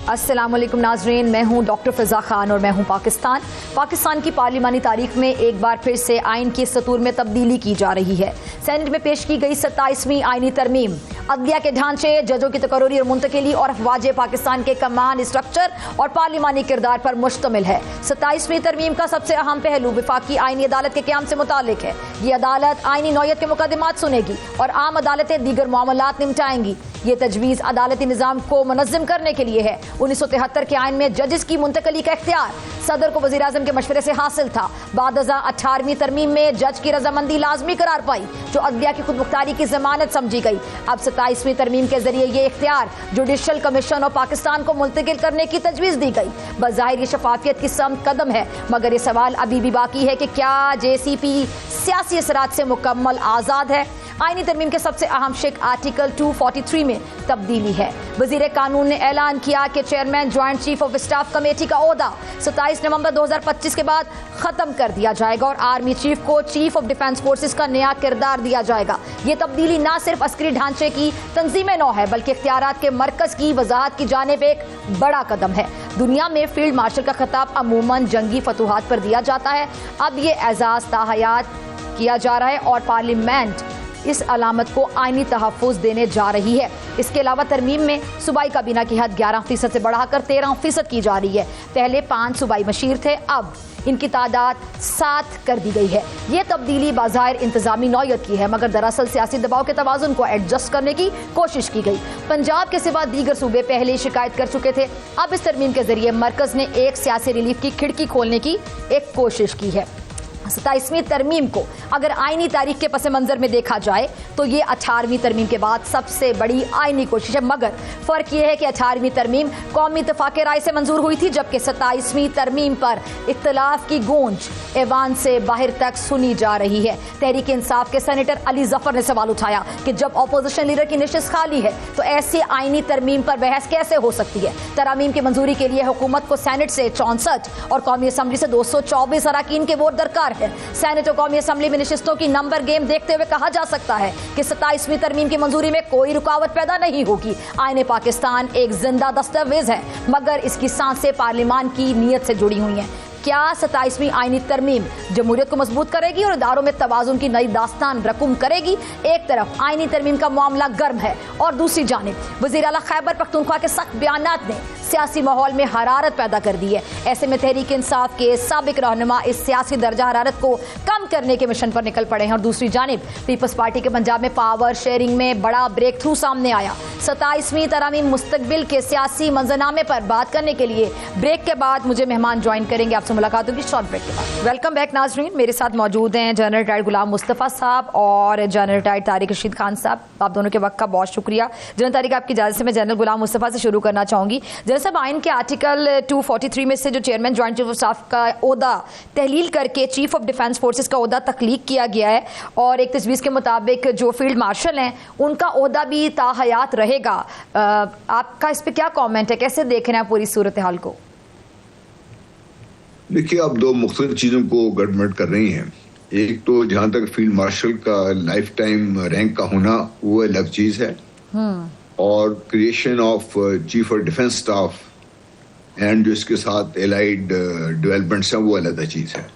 अस्सलाम वालेकुम नाजरीन, मैं हूं डॉक्टर फ़िज़ा खान और मैं हूं पाकिस्तान की पार्लिमानी तारीख में एक बार फिर से आइन की सतूर में तब्दीली की जा रही है। सेनेट में पेश की गई 27वीं आइनी तरमीम अदलिया के ढांचे, जजों की तकर्री और मुंतकिली और अफवाज पाकिस्तान के कमान स्ट्रक्चर और पार्लिमानी किरदार पर मुश्तमिल है। 27वीं तरमीम का सबसे अहम पहलू वफाकी आइनी अदालत के क़याम से मुतालिक है। ये अदालत आइनी नौयत के मुकदमात सुनेगी और आम अदालतें दीगर मामलात निपटाएंगी। ये तजवीज़ अदालती निज़ाम को मुनज़्ज़म करने के लिए है। 1973 के आइन में जजेस की मुंतकली का इख्तियार सदर को वज़ीर आज़म के मशवरे से हासिल था। बाद 18वीं तरमीम में जज की रजामंदी लाजमी करार पाई, जो अदलिया की खुद मुख्तारी की जमानत समझी गई। अब 27वीं तरमीम के जरिए ये इख्तियार जुडिशल कमीशन और पाकिस्तान को मुंतकिल करने की तजवीज़ दी गई। बज़ाहिर ये शफाफियत की समत कदम है, मगर ये सवाल अभी भी बाकी है कि क्या JCP सियासी असरात से मुकम्मल आज़ाद है। आइनी तरमीम के सबसे अहम शिक आर्टिकल 243 में तब्दीली है। वज़ीर कानून ने ऐलान किया कि chairman joint chief of staff committee का ओहदा 27 नवंबर 2025 के बाद ख़त्म कर दिया जाएगा और आर्मी चीफ को चीफ ऑफ डिफेंस फोर्सेस का नया किरदार दिया जाएगा। ये तब्दीली न सिर्फ अस्करी ढांचे की तंजीम नौ है, बल्कि इख्तियारात के मरकज़ की वजाहत की जानिब एक बड़ा कदम है। दुनिया में फील्ड मार्शल का खिताब अमूमन जंगी फतूहात पर दिया जाता है, अब ये एजाज़ ताहयात किया जा रहा है और पार्लियामेंट इस अलामत को आइनी तहफ़्फ़ुज़ देने जा रही है। इसके अलावा तरमीम में सूबाई काबीना की हद 11% से बढ़ाकर 13% की जा रही है। पहले 5 सूबाई मशीर थे, अब इनकी तादाद 7 कर दी गई है। ये तब्दीली बाज़ाहिर इंतज़ामी नौयत की है, मगर दरअसल सियासी दबाव के तवाज़ुन को एडजस्ट करने की कोशिश की गई। पंजाब के सिवा दीगर सूबे पहले ही शिकायत कर चुके थे। अब इस तरमीम के जरिए मरकज़ ने एक सियासी रिलीफ की खिड़की खोलने की एक कोशिश की है। 27वीं तरमीम को अगर आइनी तारीख के पस मंज़र में देखा जाए तो ये 18वीं तरमीम के बाद सबसे बड़ी आइनी कोशिश है, मगर फ़र्क ये है कि 18वीं तरमीम कौमी इत्तफ़ाक़ राय से मंजूर हुई थी, जबकि 27वीं तरमीम पर इख्तिलाफ की गूंज ऐवान से बाहर तक सुनी जा रही है। तहरीक इंसाफ के सेनेटर अली जफ़र ने सवाल उठाया कि जब अपोजिशन लीडर की नशिस्त खाली है तो ऐसी आइनी तरमीम पर बहस कैसे हो सकती है। तरामीम की मंजूरी के लिए हुकूमत को सेनेट से 64 और कौमी असम्बली से 224 अराकीन के वोट दरकार है। सेनेट और कौमी असम्बली में नशिस्तों की नंबर गेम देखते हुए कहा जा सकता है कि 27वीं तरमीम की मंजूरी में कोई रुकावट पैदा नहीं होगी। आईने पाकिस्तान एक जिंदा दस्तावेज है, मगर इसकी सांसें पार्लियामान की नीयत से जुड़ी हुई हैं। क्या 27वीं आइनी तरमीम जमहूरियत को मजबूत करेगी और इदारों में तवाज़ुन की नई दास्तान रकूम करेगी? एक तरफ आइनी तरमीम का मामला गर्म है और दूसरी जानिब वज़ीर आला खैबर पख्तूनख्वा के सख्त बयानात ने सियासी माहौल में हरारत पैदा कर दी है। ऐसे में तहरीक इंसाफ के साबिक रहनुमा इस सियासी दर्जा हरारत को कम करने के मिशन पर निकल पड़े हैं और दूसरी जानिब पीपल्स पार्टी के पंजाब में पावर शेयरिंग में बड़ा ब्रेक थ्रू सामने आया। 27वीं तरमीम मुस्तकबिल के सियासी मंजरनामे पर बात करने के लिए ब्रेक के बाद मुझे मेहमान ज्वाइन करेंगे। आपसे मुलाकात होगी शॉर्ट ब्रेक के बाद। वेलकम बैक नाजरीन, मेरे साथ मौजूद हैं जनरल रिटायर्ड गुलाम मुस्तफ़ा साहब और जनरल रिटायर्ड तारिक रशीद खान साहब। आप दोनों के वक्त का बहुत शुक्रिया। जनरल तारिक, आपकी इजाज़त से मैं जनरल गुलाम मुस्तफ़ा से शुरू करना चाहूँगी। जनरल साहब, आइन के आर्टिकल 243 में से जो chairman joint chief of staff का ओहदा तहलील करके चीफ ऑफ डिफेंस फोर्सेस का ओहदा तख्लीक किया गया है और एक तजवीज़ के मुताबिक जो फील्ड मार्शल हैं उनका ओहदा भी ताहयात रहेगा। आपका इस पर क्या कॉमेंट है, कैसे देख रहे हैं पूरी सूरत हाल को? देखिए, आप दो मुख्तलिफ चीज़ों को गड़बड़ कर रही हैं। एक तो जहाँ तक फील्ड मार्शल का लाइफ टाइम रैंक का होना वो अलग चीज़ है, और creation of chief of defence staff and जो इसके साथ एलाइड डेवलपमेंट्स हैं वो अलग चीज़ है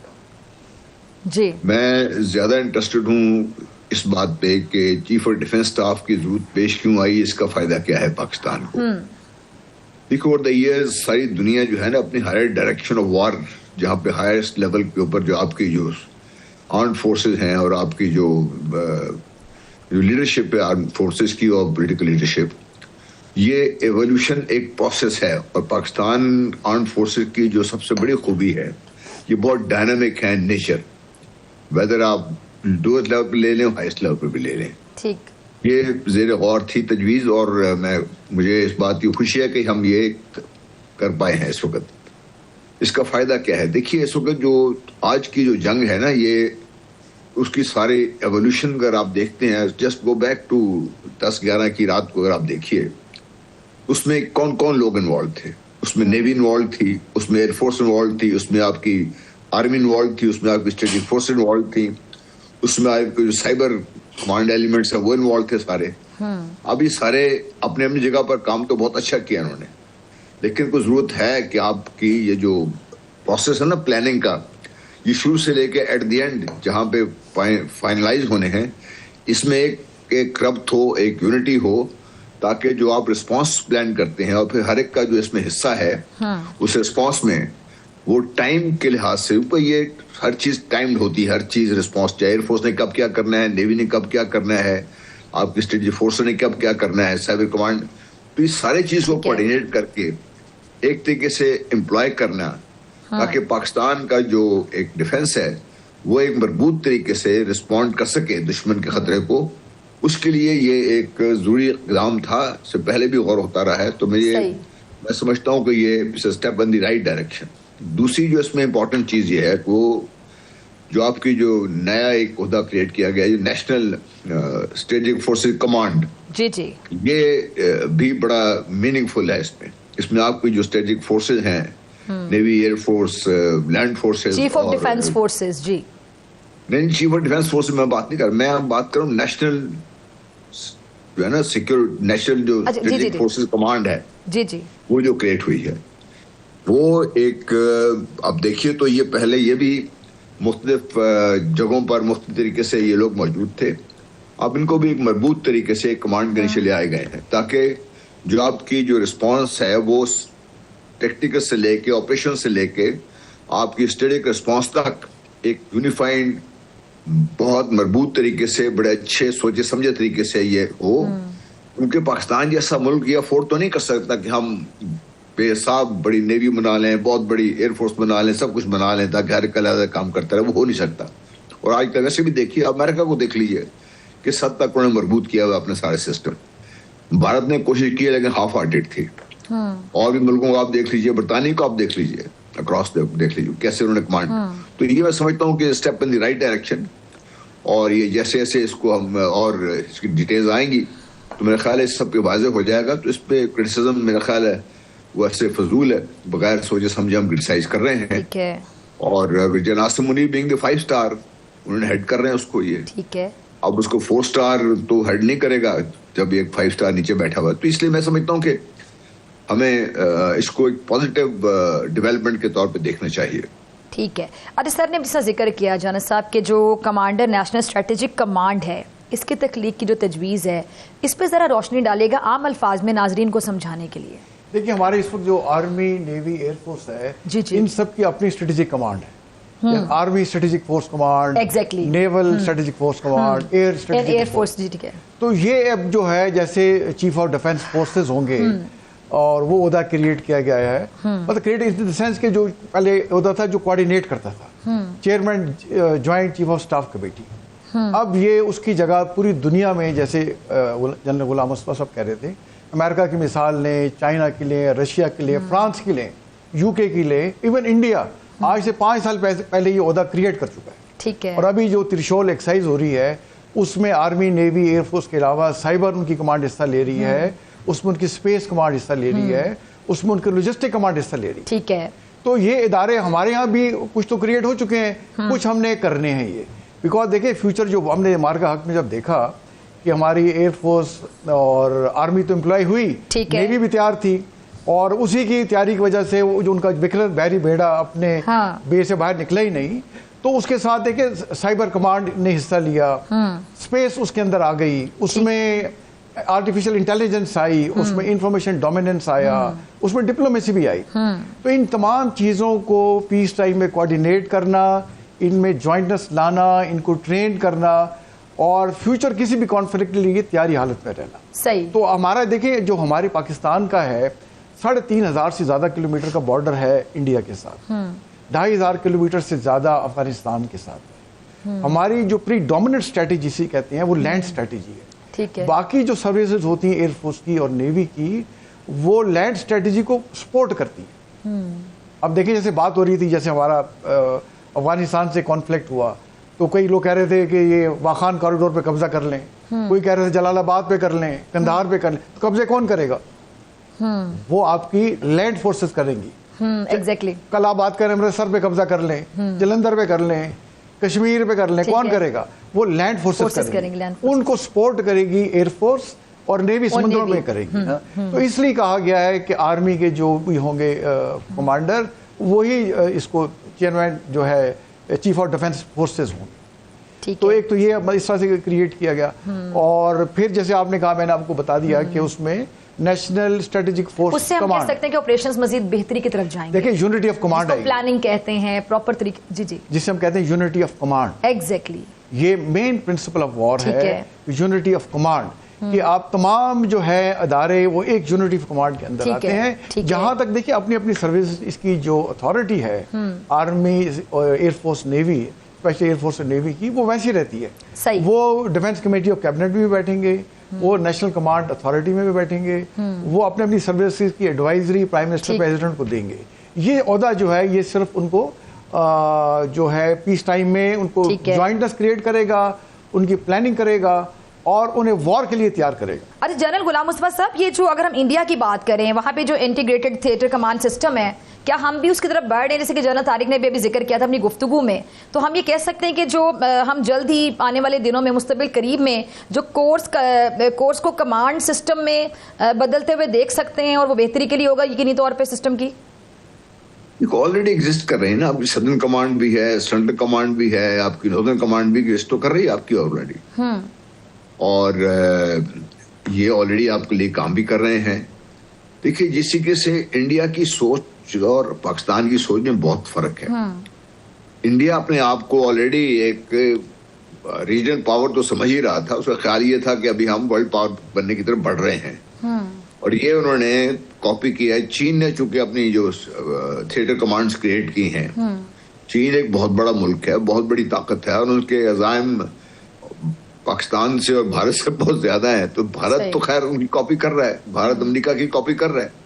जी। मैं ज़्यादा इंटरेस्टेड हूँ इस बात पे कि चीफ ऑफ डिफेंस स्टाफ की जरूरत पेश क्यों आई, इसका फ़ायदा क्या है पाकिस्तान को। देखो, ओवर द ईयर्स सारी दुनिया जो है ना अपनी हायर डायरेक्शन ऑफ वार, जहाँ पे हाईएस्ट लेवल के ऊपर जो आपकी जो आर्म्ड फोर्सेस हैं और आपकी जो लीडरशिप है आर्म्ड फोर्सेस की और पॉलिटिकल लीडरशिप, ये एवोल्यूशन एक प्रोसेस है। और पाकिस्तान आर्म्ड फोर्सेस की जो सबसे बड़ी खूबी है, ये बहुत डायनामिक है नेचर, वेदर आप लोअर लेवल पे ले लें, हाईएस्ट लेवल पे भी ले लें। ठीक, ये ज़ेर गौर थी तजवीज़ और मुझे इस बात की खुशी है कि हम ये कर पाए हैं इस वक्त। इसका फ़ायदा क्या है? देखिए, इस वक्त जो आज की जो जंग है ना, ये उसकी सारे एवोल्यूशन अगर आप देखते हैं, जस्ट गो बैक टू 10-11 की रात को अगर आप देखिए, उसमें कौन कौन लोग इन्वॉल्व थे। उसमें नेवी इन्वॉल्व थी, उसमें एयरफोर्स इन्वॉल्व थी, उसमें आपकी आर्मी इन्वॉल्व थी, उसमें आपकी स्ट्रेटेजिक फोर्स इन्वॉल्व थी, उसमें आपके जो साइबर कमांड एलिमेंट्स हैं वो इन्वॉल्व थे सारे। अब ये सारे अपने अपनी जगह पर काम तो बहुत अच्छा किया उन्होंने, लेकिन कोई जरूरत है कि आपकी ये जो प्रोसेस है ना प्लानिंग का, ये शुरू से लेके एट द एंड जहां पे फाइनलाइज होने हैं, इसमें एक रब्त हो, एक यूनिटी हो, ताकि जो आप रिस्पांस प्लान करते हैं और फिर हर एक का जो इसमें हिस्सा है उस रिस्पांस में वो टाइम के लिहाज से ऊपर, ये हर चीज टाइम्ड होती है, हर चीज रिस्पांस, चाहे एयरफोर्स ने कब क्या करना है, नेवी ने कब क्या करना है, आपकी स्ट्रेटेजिक फोर्स ने कब क्या करना है, साइबर कमांड, तो इस सारे चीज को कोऑर्डिनेट करके एक तरीके से एम्प्लॉय करना, ताकि पाकिस्तान का जो एक डिफेंस है वो एक मजबूत तरीके से रिस्पॉन्ड कर सके दुश्मन के खतरे को, उसके लिए ये एक जरूरी इक़दाम था, इससे पहले भी गौर होता रहा है। तो मैं समझता हूँ कि ये step in the right direction. दूसरी जो इसमें इंपॉर्टेंट चीज ये है वो जो आपकी जो नया एक ओहदा क्रिएट किया गया है, नेशनल स्ट्रेटेजिक फोर्सेस कमांड, जी ये भी बड़ा मीनिंगफुल है। इसमें आपकी जो स्ट्रेटेजिक फोर्सेज हैं, navy, air force, land forces, chief of defence forces, जी नहीं, चीफ ऑफ डिफेंस फोर्सेज मैं बात नहीं कर, मैं बात कर रहा हूँ नेशनल जो है ना सिक्योर, नेशनल जो स्ट्रेटेजिक फोर्सेज कमांड है, जी वो जो क्रिएट हुई है, वो एक अब देखिए तो ये पहले ये भी मुख्तलिफ जगहों पर मुख्तलिफ तरीके से ये लोग मौजूद थे, अब इनको भी एक मजबूत तरीके से कमांड के नीचे ले आए गए हैं, ताकि जो आपकी जो रिस्पांस है वो टेक्टिकल से लेके ऑपरेशन से लेके आपकी स्ट्रेटेजिक रिस्पांस तक एक यूनिफाइड बहुत मजबूत तरीके से, बड़े अच्छे सोचे समझे तरीके से ये हो। क्योंकि पाकिस्तान जैसा मुल्क ये अफोर्ड तो नहीं कर सकता कि हम बेसाब बड़ी नेवी बना लें, बहुत बड़ी एयरफोर्स बना लें, सब कुछ बना लें ताकि हर एक काम करता रहे, वो हो नहीं सकता। और आज तक वैसे भी देखिए, अमेरिका को देख लीजिए किस हद तक उन्होंने मजबूत किया हुआ अपने सारे सिस्टम। भारत ने कोशिश की लेकिन हाफ हार्टेड थी। और भी मुल्कों को आप देख लीजिए, बरतानिया को आप देख लीजिए, अक्रॉस देख लीजिए कैसे उन्होंने कमांड। तो ये मैं समझता हूँ कि step in the right direction, और ये जैसे जैसे इसको हम और इसकी डिटेल्स आएंगी तो मेरा ख्याल है इस सब पे वाज़ेह हो जाएगा। तो इस पे क्रिटिसिज्म मेरा ख्याल है वो ऐसे फजूल है, बगैर सोचे समझे हम क्रिटिसाइज कर रहे हैं। और Vijay Nasir Munir being the 5 star उन्होंने हेड कर रहे हैं उसको, ये ठीक है। अब उसको 4 स्टार तो हेड नहीं करेगा जब एक 5 स्टार नीचे बैठा हुआ, तो इसलिए मैं समझता हूँ कि हमें इसको एक पॉजिटिव डेवलपमेंट के तौर पे देखना चाहिए। ठीक है। अच्छा सर ने जिसका जिक्र किया जाना साहब के जो कमांडर नेशनल स्ट्रेटेजिक कमांड है, इसकी तख्लीक की जो तजवीज़ है, इस पर ज़रा रोशनी डालेगा आम अल्फाज में नाजरीन को समझाने के लिए। देखिए, हमारे इस वक्त जो आर्मी, नेवी, एयरफोर्स है, इन सब की अपनी स्ट्रेटेजिक कमांड है। Army strategic force command, exactly, naval strategic force command, air strategic force, जी ठीक है। तो ये अब जो है जैसे चीफ ऑफ डिफेंस फोर्सेज होंगे और वो ओहदा क्रिएट किया गया है, मतलब क्रिएट इन द सेंस के जो पहले ओहदा था जो कोऑर्डिनेट करता था, chairman joint chief of staff committee. अब ये उसकी जगह पूरी दुनिया में, जैसे जनरल गुलाम मुस्तफा साहब कह रहे थे, अमेरिका की मिसाल लें, चाइना के लिए, रशिया के लिए, फ्रांस के लिए, यूके के लिए, इवन इंडिया आज से 5 साल पहले ये ओहदा क्रिएट कर चुका है। ठीक है। और अभी जो त्रिशूल एक्सरसाइज हो रही है उसमें आर्मी, नेवी, एयरफोर्स के अलावा साइबर उनकी कमांड हिस्सा ले रही है, उसमें उनकी स्पेस कमांड हिस्सा ले रही है, उसमें उनकी लॉजिस्टिक कमांड हिस्सा ले रही है। ठीक है। तो ये इदारे हमारे यहाँ भी कुछ तो क्रिएट हो चुके हैं, कुछ हमने करने हैं ये। बिकॉज देखिए, फ्यूचर जो हमने मार्का हक में जब देखा कि हमारी एयरफोर्स और आर्मी तो एम्प्लॉय हुई, नेवी भी तैयार थी, और उसी की तैयारी की वजह से वो जो उनका विक्रम बैरी बेड़ा अपने बेस से बाहर निकला ही नहीं, तो उसके साथ देखिए साइबर कमांड ने हिस्सा लिया, स्पेस उसके अंदर आ गई, उसमें आर्टिफिशियल इंटेलिजेंस आई, उसमें इंफॉर्मेशन डोमिनेंस आया, उसमें डिप्लोमेसी भी आई। तो इन तमाम चीज़ों को पीस टाइम में कोऑर्डिनेट करना, इनमें ज्वाइंटनेस लाना, इनको ट्रेन करना, और फ्यूचर किसी भी कॉन्फ्लिक्ट के लिए तैयारी हालत में रहना। सही। तो हमारा देखिए, जो हमारे पाकिस्तान का है 3,500 से ज्यादा किलोमीटर का बॉर्डर है इंडिया के साथ, 2,500 किलोमीटर से ज्यादा अफगानिस्तान के साथ। हमारी जो प्री डोमिनेंट स्ट्रेटेजी सी कहते हैं वो लैंड स्ट्रेटेजी है। ठीक है। बाकी जो सर्विसेज होती हैं एयरफोर्स की और नेवी की, वो लैंड स्ट्रेटेजी को सपोर्ट करती है। अब देखिए, जैसे बात हो रही थी, जैसे हमारा अफगानिस्तान से कॉन्फ्लिक्ट हुआ, तो कई लोग कह रहे थे कि ये वाखान कॉरिडोर पे कब्जा कर लें, कोई कह रहे थे जलालाबाद पे कर लें, कंधार पे कर लें। तो कब्जे कौन करेगा? वो आपकी लैंड फोर्सेस करेंगी। एग्जैक्टली। कल आप बात करें अमृतसर पे कब्जा कर लें, जलंधर पे कर लें, कश्मीर पे कर लें, कौन करेगा? वो लैंड फोर्सेस करेंगे। उनको सपोर्ट करेगी एयरफोर्स और नेवी समुद्रों में करेगी ना। तो इसलिए कहा गया है कि आर्मी के जो भी होंगे कमांडर वही इसको चेयरमैन जो है चीफ ऑफ डिफेंस फोर्सेस होंगे। तो एक तो ये इस तरह से क्रिएट किया गया। और फिर जैसे आपने कहा, मैंने आपको बता दिया कि उसमें नेशनल स्ट्रेटेजिक फोर्स उससे हम कह सकते हैं कि ऑपरेशंस मजीद बेहतरी की तरफ जाएंगे। देखिए यूनिटी ऑफ कमांड है, प्लानिंग कहते हैं, प्रॉपर तरीके, जी जिसे हम कहते हैं यूनिटी ऑफ कमांड। एग्जैक्टली ये मेन प्रिंसिपल ऑफ वॉर है, यूनिटी ऑफ कमांड, कि आप तमाम जो है अदारे वो एक यूनिटी ऑफ कमांड के अंदर आते हैं। जहां तक देखिए अपनी अपनी सर्विस, इसकी जो अथॉरिटी है army, air force, navy, special air force और नेवी की, वो वैसी रहती है। सही। वो डिफेंस कमेटी ऑफ कैबिनेट में भी बैठेंगे, वो नेशनल कमांड अथॉरिटी में भी बैठेंगे, वो अपने अपनी सर्विसेज की एडवाइजरी प्राइम मिनिस्टर प्रेसिडेंट को देंगे। ये ओहदा जो है ये सिर्फ उनको जो है पीस टाइम में उनको ज्वाइंटनेस क्रिएट करेगा, उनकी प्लानिंग करेगा और उन्हें वॉर के लिए तैयार करेगा। अच्छा जनरल गुलाम मुस्तफा साहब, ये जो अगर हम इंडिया की बात करें, वहां पे जो इंटीग्रेटेड थिएटर कमांड सिस्टम है, क्या हम भी उसकी तरफ बढ़ रहे हैं? जैसे कि जनरल तारिक ने भी अभी जिक्र किया था अपनी गुफ्तगू में, तो हम ये कह सकते हैं कि जो हम जल्द ही आने वाले दिनों में, मुस्तबिल करीब में, जो कोर्स को कमांड सिस्टम में बदलते हुए देख सकते हैं और वो बेहतरी के लिए होगा यकीनी तौर पर सिस्टम की? ऑलरेडी एग्जिस्ट कर रहे हैं ना, आपकी सदर्न कमांड भी है, सेंट्रल कमांड भी है, आपकी नॉर्दर्न कमांड भी एग्जिस्ट तो कर रही है आपकी ऑलरेडी। और ये ऑलरेडी आपके लिए काम भी कर रहे हैं। देखिए, जिस तरीके से इंडिया की सोच और पाकिस्तान की सोच में बहुत फर्क है। इंडिया अपने आप को ऑलरेडी एक रीजनल पावर तो समझ ही रहा था, उसका ख्याल ये था कि अभी हम वर्ल्ड पावर बनने की तरफ बढ़ रहे हैं। और ये उन्होंने कॉपी किया है। चीन ने चूंकि अपनी जो थिएटर कमांड्स क्रिएट की हैं, चीन एक बहुत बड़ा मुल्क है, बहुत बड़ी ताकत है और उनके अज़ाइम पाकिस्तान से और भारत से बहुत ज्यादा है। तो भारत तो खैर उनकी कॉपी कर रहा है, भारत अमेरिका की कॉपी कर रहा है।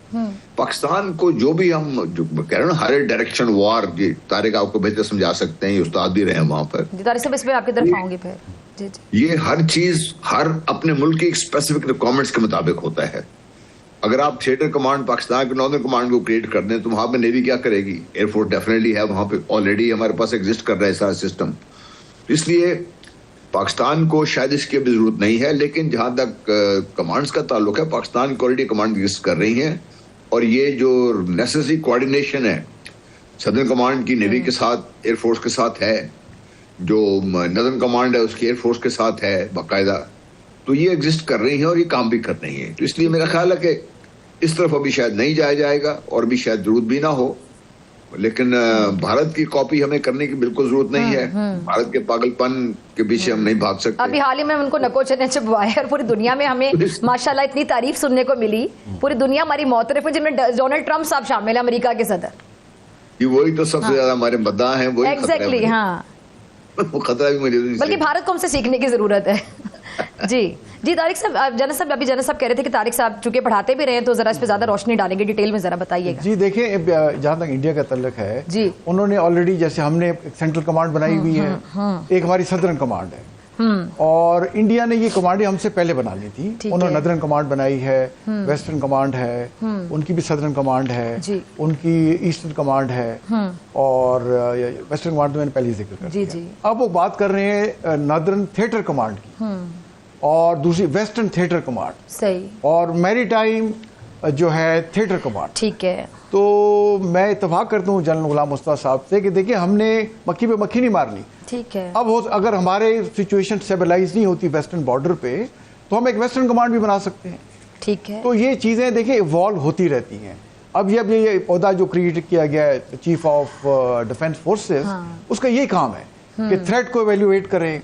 पाकिस्तान को जो भी हम जो कह रहे हैं ना, हर डायरेक्शन वॉर, जी तारिक आपको बेहतर समझा सकते हैं, ये उस्ताद भी रहे वहां पर। तारिक साहब, इस पे आपकी तरफ आऊंगी फिर। जी जी। ये हर चीज हर अपने मुल्क की स्पेसिफिक रिक्वायरमेंट्स के मुताबिक होता है। अगर आप थिएटर कमांड पाकिस्तान के नॉर्दर्न कमांड को क्रिएट कर दें तो वहां पे नेवी क्या करेगी? एयरफोर्स डेफिनेटली है वहां पे, ऑलरेडी हमारे पास एग्जिस्ट कर रहा है सारा सिस्टम। इसलिए पाकिस्तान को शायद इसकी अभी जरूरत नहीं है, लेकिन जहां तक कमांड्स का ताल्लुक है, पाकिस्तान की ऑलरेडी कमांड एग्जिस्ट कर रही हैं। और ये जो नेसेसरी कोऑर्डिनेशन है सदर्न कमांड की नेवी के साथ, एयरफोर्स के साथ है, जो नदर्न कमांड है उसकी एयरफोर्स के साथ है बाकायदा, तो ये एग्जिस्ट कर रही है और ये काम भी कर रही है। तो इसलिए मेरा ख्याल है कि इस तरफ अभी शायद नहीं जाया जाएगा और भी शायद जरूरत भी ना हो। लेकिन भारत की कॉपी हमें करने की बिल्कुल जरूरत नहीं है। भारत के पागलपन के पीछे हम नहीं भाग सकते। अभी हाल ही में उनको नकोचने चुभवाए और पूरी दुनिया में हमें माशाल्लाह इतनी तारीफ सुनने को मिली, पूरी दुनिया हमारी मोतरफ है, जिनमें डोनाल्ड ट्रंप साहब शामिल है, अमेरिका के सदर। वही तो सबसे ज्यादा हमारे मद्दा है, वही एग्जैक्टली। हाँ, वो खतरा भी मुझे, बल्कि भारत को हमसे सीखने की जरूरत है। जी जी। तारिक साहब, जनरल साहब, अभी जनरल साहब कह रहे थे कि तारिक साहब चूंकि पढ़ाते भी रहे तो जरा इस पे ज्यादा रोशनी डालेंगे, डिटेल में जरा बताइएगा। जी देखिए, जहां तक इंडिया का तल्लुक है जी, उन्होंने ऑलरेडी, जैसे हमने एक सेंट्रल कमांड बनाई हुई है, एक हमारी सदर्न कमांड है, और इंडिया ने ये कमांडें हमसे पहले बना ली थी। उन्होंने नदर्न कमांड बनाई है, वेस्टर्न कमांड है, उनकी भी सदर्न कमांड है, उनकी ईस्टर्न कमांड है, और वेस्टर्न कमांड तो मैंने पहले ही जिक्र कर दिया। अब वो बात कर रहे हैं नदर्न थिएटर कमांड की और दूसरी वेस्टर्न थिएटर कमांड, सही, और मैरीटाइम जो है थिएटर कमांड। ठीक है। तो मैं इत्तेफाक करता हूँ जनरल गुलाम मुस्तफा साहब से कि देखिए, हमने मक्खी पे मक्खी नहीं मारनी। ठीक है। अब अगर हमारे सिचुएशन स्टेबलाइज नहीं होती वेस्टर्न बॉर्डर पे, तो हम एक वेस्टर्न कमांड भी बना सकते हैं। ठीक है। तो ये चीजें देखिए इवॉल्व होती रहती हैं। अब ये पौधा जो क्रिएट किया गया है चीफ ऑफ डिफेंस फोर्सेस, उसका यही काम है कि थ्रेट को इवेल्युएट करें,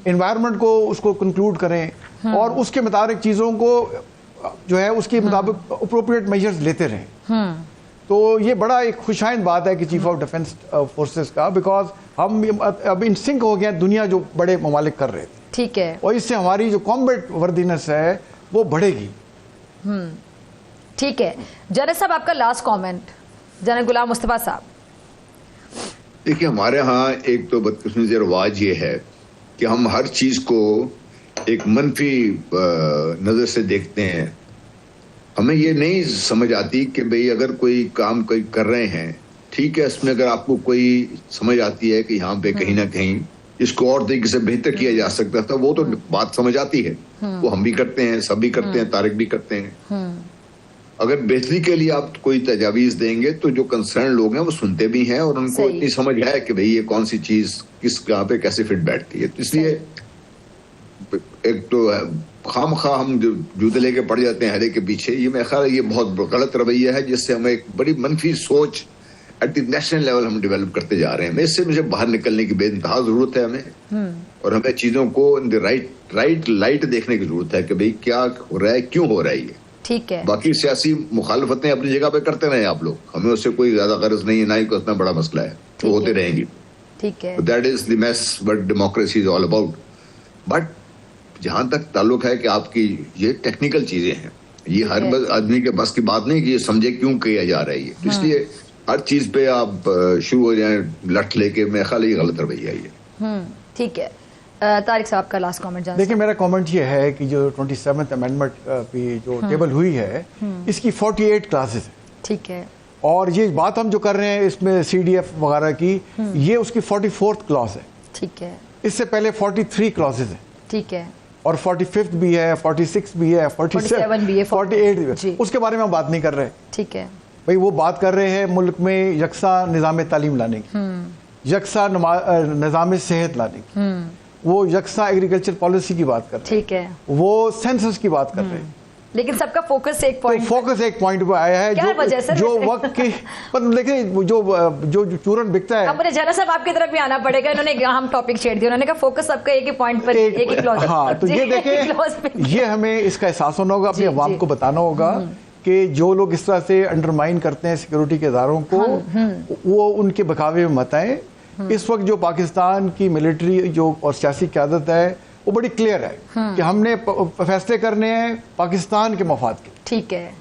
एनवायरनमेंट को उसको कंक्लूड करें और उसके मुताबिक चीजों को जो है उसके मुताबिक अप्रोप्रिएट मेजर्स लेते रहें। तो ये बड़ा एक खुशाइंद बात है कि चीफ ऑफ डिफेंस फोर्सेस का, बिकॉज हम अब इन सिंक हो गया दुनिया जो बड़े ममालिक कर रहे थे। ठीक है। और इससे हमारी जो कॉम्बैट वर्दीनेस है वो बढ़ेगी। ठीक है। जनरल साहब, आपका last comment, general Ghulam Mustafa साहब। देखिए, हमारे यहाँ एक तो बदकिस्मती से रिवाज ये है कि हम हर चीज को एक मनफी नजर से देखते हैं। हमें ये नहीं समझ आती कि भाई अगर कोई काम कर रहे हैं, ठीक है, इसमें अगर आपको कोई समझ आती है कि यहाँ पे कहीं ना कहीं इसको और तरीके से बेहतर किया जा सकता था, वो तो बात समझ आती है, वो हम भी करते हैं, सब भी करते हैं, तारिक भी करते हैं। अगर बेहतरी के लिए आप कोई तजावीज देंगे तो जो कंसर्न लोग हैं वो सुनते भी हैं और उनको इतनी समझ है कि भाई ये कौन सी चीज किस कहाँ पे कैसे फिट बैठती है। तो इसलिए एक तो खामखा हम जो जूते लेके पड़ जाते हैं हरे के पीछे, ये मेरा ख्याल ये बहुत गलत रवैया है, जिससे हमें एक बड़ी मनफी सोच एट द नेशनल लेवल हम डेवलप करते जा रहे हैं। इससे मुझे बाहर निकलने की बेइंतहा जरूरत है हमें, और हमें चीजों को इन द राइट लाइट देखने की जरूरत है कि भाई क्या हो रहा है, क्यों हो रहा है ये। ठीक है, बाकी सियासी मुखालफतें अपनी जगह पे करते रहे आप लोग, हमें उससे कोई ज्यादा गर्ज नहीं है, ना ही कोई इतना बड़ा मसला है, वो होते रहेंगी। ठीक है, that is the mess what democracy is all about. But जहां तक ताल्लुक है कि आपकी ये टेक्निकल चीजें हैं, ये हर आदमी के बस की बात नहीं कि ये समझे क्यों किया जा रहा है ये। इसलिए हर चीज पे आप शुरू हो जाए लठ लेके, मेरा ख्याल ये गलत रवैया है। ठीक है, तारिक साहब का लास्ट कमेंट जान। देखिए, मेरा कमेंट ये है कि जो 27th अमेंडमेंट की जो टेबल हुई है, इसकी 48 क्लासेस है। ठीक है, और ये बात हम जो कर रहे हैं इसमें CDF वगैरह की, ये उसकी 44th क्लॉज है। ठीक है, इससे पहले 43 क्लॉसेज है। ठीक है, और 45th भी है, 46 भी है, 47 भी है, 48 भी है। उसके बारे में हम बात नहीं कर रहे। ठीक है भाई, वो बात कर रहे हैं मुल्क में यकसा निज़ाम तालीम लाने की, यकसा निज़ाम सेहत लाने की, वो यकसा एग्रीकल्चर पॉलिसी की बात कर रहे हैं। ठीक है, वो सेंसस की बात कर रहे हैं। लेकिन सबका फोकस एक पॉइंट, तो फोकस एक पॉइंट पे आया है, जो वक्त के पर लेकिन जो चूरन बिकता है। अब मुझे जरा साहब आपकी तरफ भी आना पड़ेगा, इन्होंने हम टॉपिक छेड़ दिया, उन्होंने कहा फोकस सबका एक ही पॉइंट पर, एक ही क्लॉज। हाँ, तो ये देखें, ये हमें इसका एहसास होना होगा, अपने अवाम को बताना होगा कि जो लोग इस तरह से अंडरमाइन करते हैं सिक्योरिटी के इदारों को, वो उनके बकावे में मत आए। इस वक्त जो पाकिस्तान की मिलिट्री जो और सियासी क़यादत है वो बड़ी क्लियर है कि हमने फैसले करने हैं पाकिस्तान के मफाद के। ठीक है,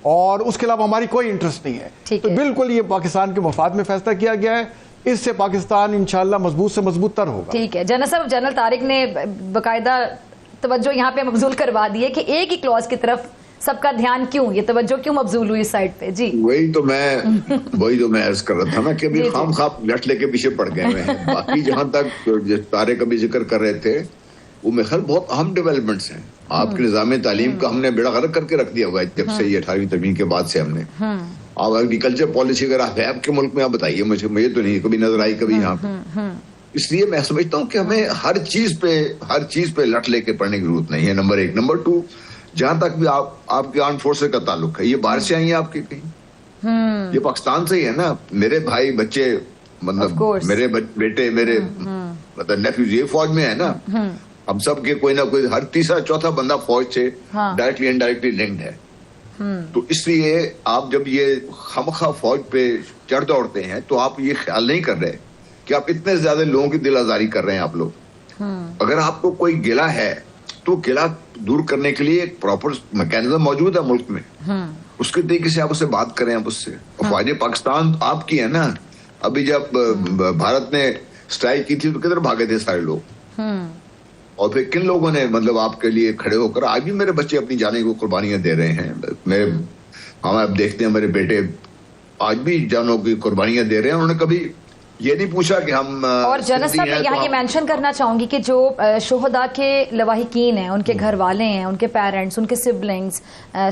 और उसके अलावा हमारी कोई इंटरेस्ट नहीं है। तो बिल्कुल ये पाकिस्तान के मफाद में फैसला किया गया है, इससे पाकिस्तान इंशाल्लाह मजबूत से मजबूत तर होगा। ठीक है, जनरल तारिक ने बाकायदा तवज्जो यहाँ पे मबजूल करवा दी है कि एक ही क्लॉज की तरफ सबका ध्यान क्यों, ये तवज्जो क्यों मबजूल हुई इस साइड पे। जी, वही तो मैं अर्ज कर रहा था ना कि अभी खाम खाप लट लेके पीछे पड़ गए हैं। बाकी जहां तक तारिक अभी जिक्र कर रहे थे, वो मेरे ख्याल बहुत अहम डेवलपमेंट्स हैं। आपके निज़ाम तालीम का हमने बेड़ा गर्क करके रख दिया हुआ है जब से ये 18वीं तरमीम के बाद से हमने। अब एग्रीकल्चर पॉलिसी अगर आप है आपके मुल्क में, आप बताइए मुझे तो नहीं कभी नजर आई कभी यहाँ पे। इसलिए मैं समझता हूँ कि हमें हर चीज पे लट लेके पढ़ने की जरूरत नहीं है, नंबर 1। नंबर 2, जहां तक भी आपके आर्म फोर्सेस का ताल्लुक है, ये बाहर से आई है आपके कहीं, ये पाकिस्तान से ही है ना। मेरे भाई बच्चे, मतलब मेरे बेटे, मेरे मतलब नेफ्यूज ये फौज में है ना। हम सब के कोई ना कोई, हर तीसरा चौथा बंदा फौज से डायरेक्टली इनडायरेक्टली लिंक्ड है। तो इसलिए आप जब ये खामखा फौज पे चढ़ दौड़ते हैं तो आप ये ख्याल नहीं कर रहे कि आप इतने ज्यादा लोगों की दिल आजारी कर रहे हैं आप लोग। अगर आपको कोई गिला है तो गिला दूर करने के लिए एक प्रॉपर मैकेनिज्म मौजूद है मुल्क में, उसके तरीके से आप उससे बात करें, आप उससे। फौज पाकिस्तान आपकी है ना। अभी जब भारत ने स्ट्राइक की थी तो किधर भागे थे सारे लोग, और फिर किन लोगों ने मतलब आपके लिए खड़े होकर, आज भी मेरे बच्चे अपनी जाने को कुर्बानियां दे रहे हैं। हम अब देखते हैं मेरे बेटे आज भी जानों की कुर्बानियां दे रहे हैं। उन्होंने कभी ये नहीं पूछा कि हम और जनरल साहब मैं यहाँ ये मेंशन करना चाहूंगी कि जो शोहदा के लवाहिकीन हैं, उनके घर वाले हैं, उनके पेरेंट्स, उनके सिबलिंग्स,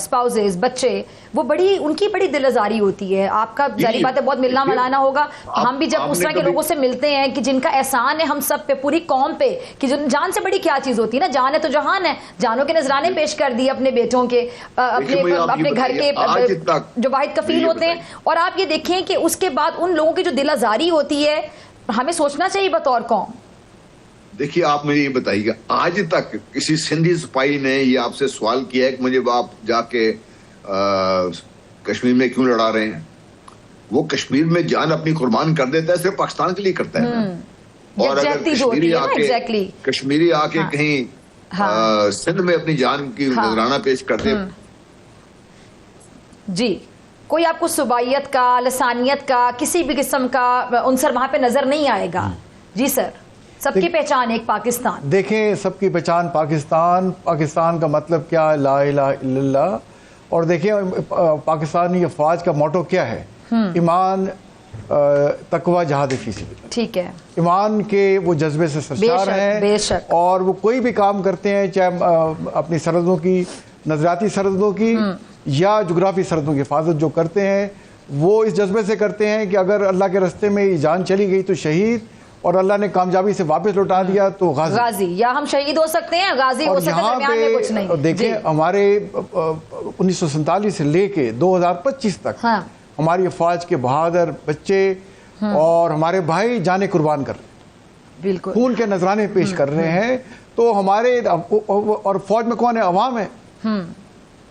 स्पाउसेस, बच्चे, वो उनकी बड़ी दिलआजारी होती है। आपका जारी बात है बहुत मिलना मलाना होगा, हम भी जब उस तरह के लोगों से मिलते हैं कि जिनका एहसान है हम सब पे, पूरी कौम पे, कि जो जान से बड़ी क्या चीज होती है ना, जान है तो जहान है। जानों के नजराने पेश कर दिए अपने बेटों के, अपने घर के जो वाहिद कफील होते हैं। और आप ये देखें कि उसके बाद उन लोगों की जो दिलआजारी होती है, हमें सोचना चाहिए बतौर कौम। देखिए, आप मुझे ये बताइए, आज तक किसी सिंधी सिपाही ने ये आपसे सवाल किया है कि मुझे आप जाके कश्मीर में क्यों लड़ा रहे हैं? वो कश्मीर में जान अपनी कुर्बान कर देता है, सिर्फ पाकिस्तान के लिए करता है। और अगर कश्मीरी आके कहीं सिंध में अपनी जान की नजराना पेश करते, जी, कोई आपको सुबाइयत का, लसानियत का, किसी भी किस्म का उनसर वहां पे नजर नहीं आएगा। जी सर, सबकी पहचान एक पाकिस्तान। देखें, सबकी पहचान पाकिस्तान, पाकिस्तान का मतलब क्या, ला इलाहा इल्लल्लाह। और देखिए पाकिस्तानी अफवाज का मोटो क्या है, ईमान तकवा जहाद फी सबिलिल्लाह। ठीक है। ईमान के वो जज्बे से सरशार हैं बेशक। और वो कोई भी काम करते हैं, चाहे अपनी सरहदों की, नजरियाती सरहदों की या जुग्राफी सरहदों की हिफाजत जो करते हैं, वो इस जज्बे से करते हैं कि अगर अल्लाह के रास्ते में ये जान चली गई तो शहीद, और अल्लाह ने कामयाबी से वापस लौटा दिया तो गाजी। या हम शहीद हो सकते हैं, गाजी हो सकते हैं, दरमियान में कुछ नहीं। देखें, हमारे 1947 से लेके 2025 तक हमारी अफवाज के बहादुर बच्चे और हमारे भाई जाने कुर्बान कर रहे हैं, बिल्कुल खून के नजराने पेश कर रहे हैं। तो हमारे और फौज में कौन है? अवाम है।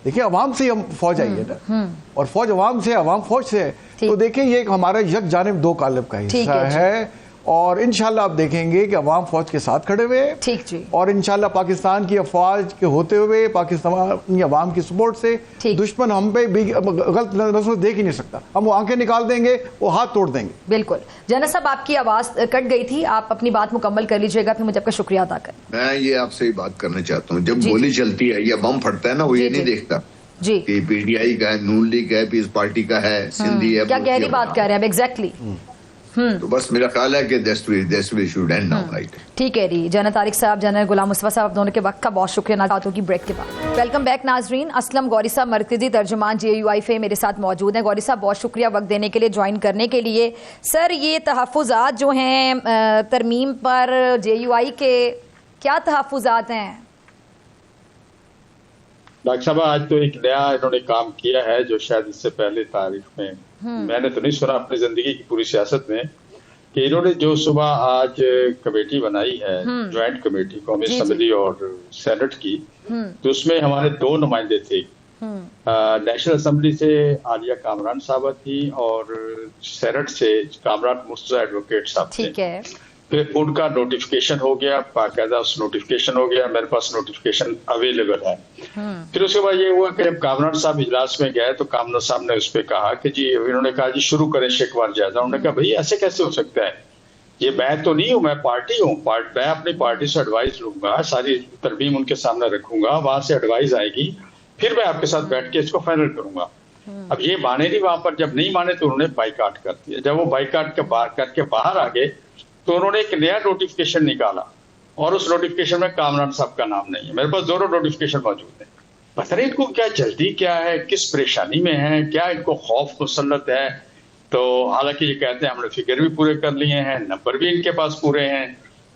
देखिए, अवाम से हम फौज आई है ना, और फौज अवाम से, अवाम फौज से है। तो देखिए, ये हमारा यक जानिब दो कालिब का हिस्सा है और इंशाल्लाह आप देखेंगे कि अवाम फौज के साथ खड़े हुए। ठीक जी। और इंशाल्लाह पाकिस्तान की अफवाज के होते हुए, पाकिस्तानी अवाम की सपोर्ट से दुश्मन हम पे भी गलत नजरों से देख ही नहीं सकता। हम वो आंखें निकाल देंगे, वो हाथ तोड़ देंगे। बिल्कुल। जनरल साहब, आपकी आवाज कट गई थी, आप अपनी बात मुकम्मल कर लीजिएगा, फिर मुझे आपका शुक्रिया अदा करें। मैं ये आपसे ही बात करना चाहता हूँ, जब गोली चलती है या बम फटता है ना, वो ये नहीं देखता जी कि पीटीआई का है, नून लीग है, पीस पार्टी का है, सिंधी है। क्या गहरी बात कर रहे हैं आप, एग्जैक्टली। तो बस मेरा ख्याल है कि this will should end now, right? ठीक है जी। जनरल तारिक साहब, जनरल गुलाम मुस्तफा साहब, दोनों के वक्त का बहुत शुक्रिया। बातों की ब्रेक के बाद वेलकम बैक नाजरीन। असलम गौरी साहब, मरकजी तर्जुमान JUI फे मेरे साथ मौजूद हैं। गौरी साहब, बहुत शुक्रिया वक्त देने के लिए, ज्वाइन करने के लिए। सर, ये तहफ़्फ़ुज़ात जो हैं तरमीम पर JUI के, क्या तहफ़्फ़ुज़ात हैं? डॉक्टर साहब, आज तो एक नया इन्होंने काम किया है जो शायद इससे पहले तारीख में मैंने तो नहीं सुना अपनी जिंदगी की पूरी सियासत में, कि इन्होंने जो सुबह आज कमेटी बनाई है, ज्वाइंट कमेटी कौमी असम्बली और सेनेट की, तो उसमें हमारे 2 नुमाइंदे थे। नेशनल असम्बली से आलिया कामरान साहब थी और सेनेट से कामरान मुर्तजा एडवोकेट साहब थे। ठीक है। फिर उनका नोटिफिकेशन हो गया, बाकायदा उस नोटिफिकेशन हो गया, मेरे पास नोटिफिकेशन अवेलेबल है। फिर उसके बाद ये हुआ कि जब कामरान साहब इजलास में गए तो कामरान साहब ने उस पर कहा कि जी, इन्होंने कहा जी शुरू करें शिकवा जायजा। उन्होंने कहा भाई ऐसे कैसे हो सकता है, ये मैं तो नहीं हूँ, मैं पार्टी हूँ, मैं अपनी पार्टी से एडवाइस लूंगा, सारी तरमीम उनके सामने रखूंगा, वहां से एडवाइस आएगी, फिर मैं आपके साथ बैठ के इसको फाइनल करूंगा। अब ये माने नहीं वहां पर, जब नहीं माने तो उन्होंने बाइकाट कर दिया। जब वो बाइकाट करके बाहर आ गए तो उन्होंने एक नया नोटिफिकेशन निकाला और उस नोटिफिकेशन में कामरान साहब का नाम नहीं है। मेरे पास दोनों नोटिफिकेशन मौजूद है। पता नहीं इनको क्या जल्दी क्या है, किस परेशानी में है, क्या इनको खौफ मुसल्लत है। तो हालांकि ये कहते हैं हमने फिगर भी पूरे कर लिए हैं, नंबर भी इनके पास पूरे हैं,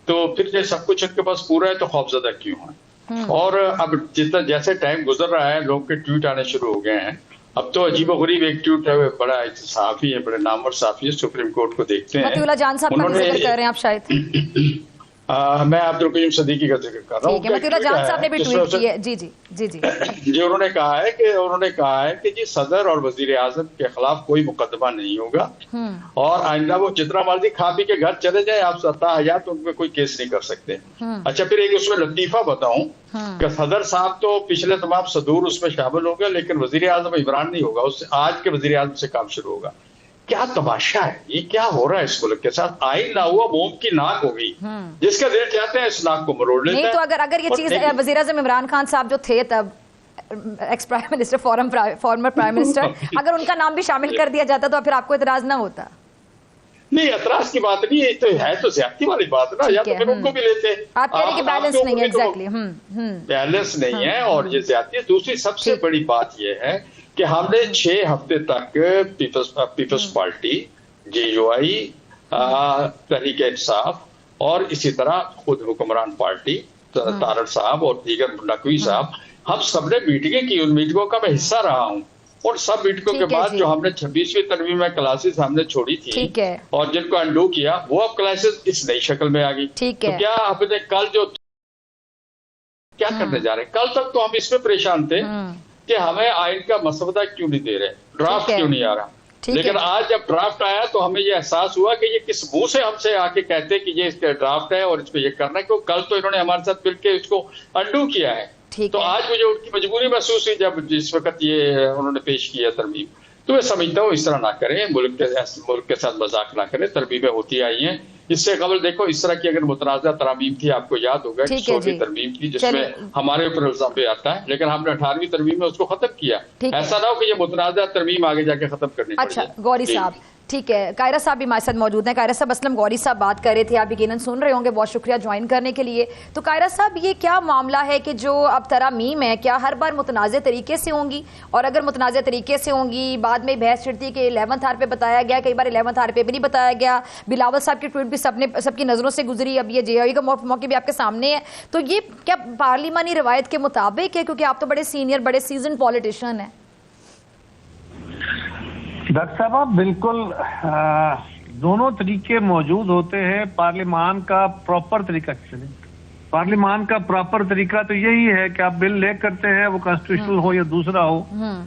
तो फिर जब सब कुछ इनके पास पूरा है तो खौफजदा क्यों है। और अब जितना जैसे टाइम गुजर रहा है, लोगों के ट्वीट आने शुरू हो गए हैं। अब तो अजीबोगरीब एक ट्वीट है, बड़ा साफी है, बड़े नामवर साफी है, सुप्रीम कोर्ट को देखते हैं। मतीउल्लाह जान साहब का जिक्र कर रहे हैं आप शायद। मैं अब्दुल करीम सदीकी का जिक्र कर रहा हूँ। मतीउल्लाह जान साहब ने भी ट्वीट किया। जी जी जी जी जी। उन्होंने कहा है कि जी सदर और वजीर आजम के खिलाफ कोई मुकदमा नहीं होगा और आइंदा वो जितना मर्जी खा पी के घर चले जाए, आप 17,000 तो उनमें कोई केस नहीं कर सकते। अच्छा, फिर एक उसमें लतीफा बताऊं कि सदर साहब तो पिछले तमाम सदूर उसमें शामिल हो गए, लेकिन वजीर आजम इमरान नहीं होगा, उससे आज के वजीर आजम से काम शुरू होगा। क्या तमाशा है, ये क्या हो रहा है इस मुल्क के साथ। आइन ना हुआ, मोम की नाक हो गई, जिसका दिल चाहते हैं इस नाक को मरोड़ लेते हैं। नहीं तो अगर ये चीज वजीर आजम इमरान खान साहब जो थे तब ex prime minister, former prime minister, अगर उनका नाम भी शामिल कर दिया जाता तो फिर आपको इतराज ना होता? नहीं, एतराज की बात नहीं है, तो है तो ज्यादती वाली बात ना, या तो फिर उनको भी लेते हैं। आप कह रहे कि बैलेंस नहीं है। एग्जैक्टली बैलेंस नहीं है और ये ज्यादती है। दूसरी सबसे बड़ी बात ये है कि हमने 6 हफ्ते तक peoples party, JUI, Tehreek Insaf और इसी तरह खुद हुक्मरान पार्टी, तारड़ साहब और दीगर नकवी साहब, हम सबने मीटिंगें की। उन मीटिंगों का मैं हिस्सा रहा हूँ और सब मीटिंगों के बाद जो हमने 26वीं तरमीम में क्लासेस हमने छोड़ी थी और जिनको अंडू किया, वो अब क्लासेस इस नई शक्ल में आ गई। तो क्या आपने कल जो क्या करने जा रहे हैं, कल तक तो हम इसमें परेशान थे कि हमें आइन का मसवदा क्यों नहीं दे रहे, ड्राफ्ट क्यों नहीं आ रहा। लेकिन आज जब ड्राफ्ट आया तो हमें ये एहसास हुआ कि ये किस मुंह से हमसे आके कहते हैं कि ये इसका ड्राफ्ट है और इसको ये करना है, क्योंकि कल तो इन्होंने हमारे साथ मिलकर इसको अंडू किया है। तो आज मुझे उनकी मजबूरी महसूस हुई जब जिस वक्त ये उन्होंने पेश किया तरमीम। तो मैं समझता हूँ इस तरह ना करें, मुल्क के साथ मजाक ना करें। तरमीमें होती आई हैं। इससे कबल देखो इस तरह की अगर मुतनाज़ा तरमीम थी, आपको याद होगा 16वीं तरमीम थी जिसमें हमारे ऊपर इल्जाम पे आता है, लेकिन हमने 18वीं तरमीम में उसको खत्म किया। ऐसा ना हो कि ये मुतनाज़ा तरमीम आगे जाके खत्म करनी पड़े। अच्छा गौरी साहब, ठीक है, कायरा साहब भी हमारे साथ मौजूद हैं। कायरा साहब, असलम गौरी साहब बात कर रहे थे, आप यकीनन सुन रहे होंगे, बहुत शुक्रिया ज्वाइन करने के लिए। तो कायरा साहब, ये क्या मामला है कि जो अब तरामीम है, क्या हर बार मुतनाज़ तरीके से होंगी? और अगर मुतनाज़ तरीके से होंगी, बाद में बहस छिड़ती है कि 11th आवर पे बताया गया, कई बार 11th आवर पे भी नहीं बताया गया। बिलावल साहब की ट्वीट भी सबकी नज़रों से गुजरी, अब ये JOE का मौके भी आपके सामने है। तो ये क्या पार्लिमानी रवायत के मुताबिक है? क्योंकि आप तो बड़े सीनियर, बड़े सीजन पॉलिटिशियन हैं। डॉक्टर साहब, बिल्कुल दोनों तरीके मौजूद होते हैं। पार्लिमान का प्रॉपर तरीका पार्लिमान का प्रॉपर तरीका तो यही है कि आप बिल ले करते हैं, वो कॉन्स्टिट्यूशनल हो या दूसरा हो,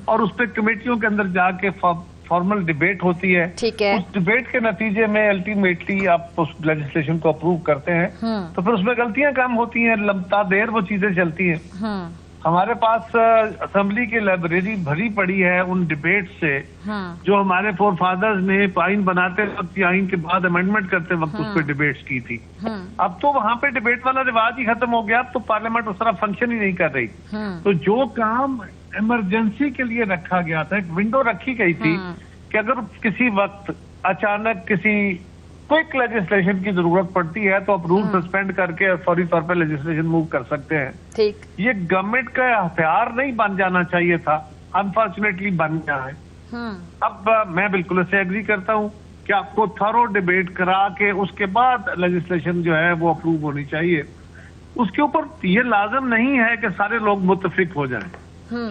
और उस पर कमेटियों के अंदर जाके फॉर्मल डिबेट होती है। ठीक है। उस डिबेट के नतीजे में अल्टीमेटली आप उस लेजिस्लेशन को अप्रूव करते हैं, तो फिर उसमें गलतियां कम होती हैं, लंबता देर वो चीजें चलती हैं। हमारे पास असेंबली की लाइब्रेरी भरी पड़ी है उन डिबेट से जो हमारे फोर फादर्स ने आइन बनाते वक्त या आइन के बाद अमेंडमेंट करते वक्त उस पर डिबेट्स की थी। अब तो वहां पे डिबेट वाला रिवाज ही खत्म हो गया, अब तो पार्लियामेंट उस तरह फंक्शन ही नहीं कर रही। तो जो काम इमरजेंसी के लिए रखा गया था, एक विंडो रखी गई थी कि अगर किसी वक्त अचानक किसी क्विक लेजिस्लेशन की जरूरत पड़ती है तो आप रूल सस्पेंड करके फौरी तौर पर लेजिस्लेशन मूव कर सकते हैं। ठीक, ये गवर्नमेंट का हथियार नहीं बन जाना चाहिए था, अनफॉर्चुनेटली बन गया है। अब मैं बिल्कुल इससे एग्री करता हूँ कि आपको थॉरो डिबेट करा के उसके बाद लेजिस्लेशन जो है वो अप्रूव होनी चाहिए। उसके ऊपर ये लाजम नहीं है कि सारे लोग मुत्तफिक हो जाएं,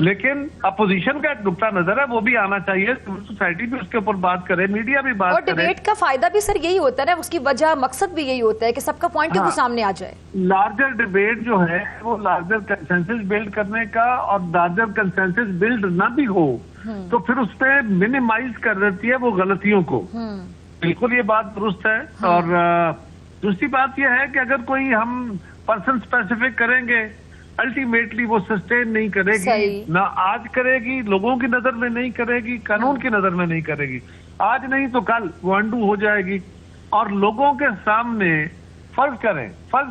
लेकिन अपोजिशन का एक नुक्ता नजर है वो भी आना चाहिए, सोसाइटी भी उसके ऊपर बात करे, मीडिया भी बात करे। और डिबेट का फायदा भी सर यही होता है ना, उसकी वजह मकसद भी यही होता है कि सबका पॉइंट क्यों सामने आ जाए। लार्जर डिबेट जो है वो लार्जर कंसेंसस बिल्ड करने का, और लार्जर कंसेंसस बिल्ड ना भी हो तो फिर उस पर मिनिमाइज कर देती है वो गलतियों को। बिल्कुल ये बात दुरुस्त है। और दूसरी बात यह है कि अगर कोई हम पर्सन स्पेसिफिक करेंगे, अल्टीमेटली वो सस्टेन नहीं करेगी, ना आज करेगी, लोगों की नजर में नहीं करेगी, कानून की नजर में नहीं करेगी। आज नहीं तो कल वो अंडू हो जाएगी। और लोगों के सामने फर्ज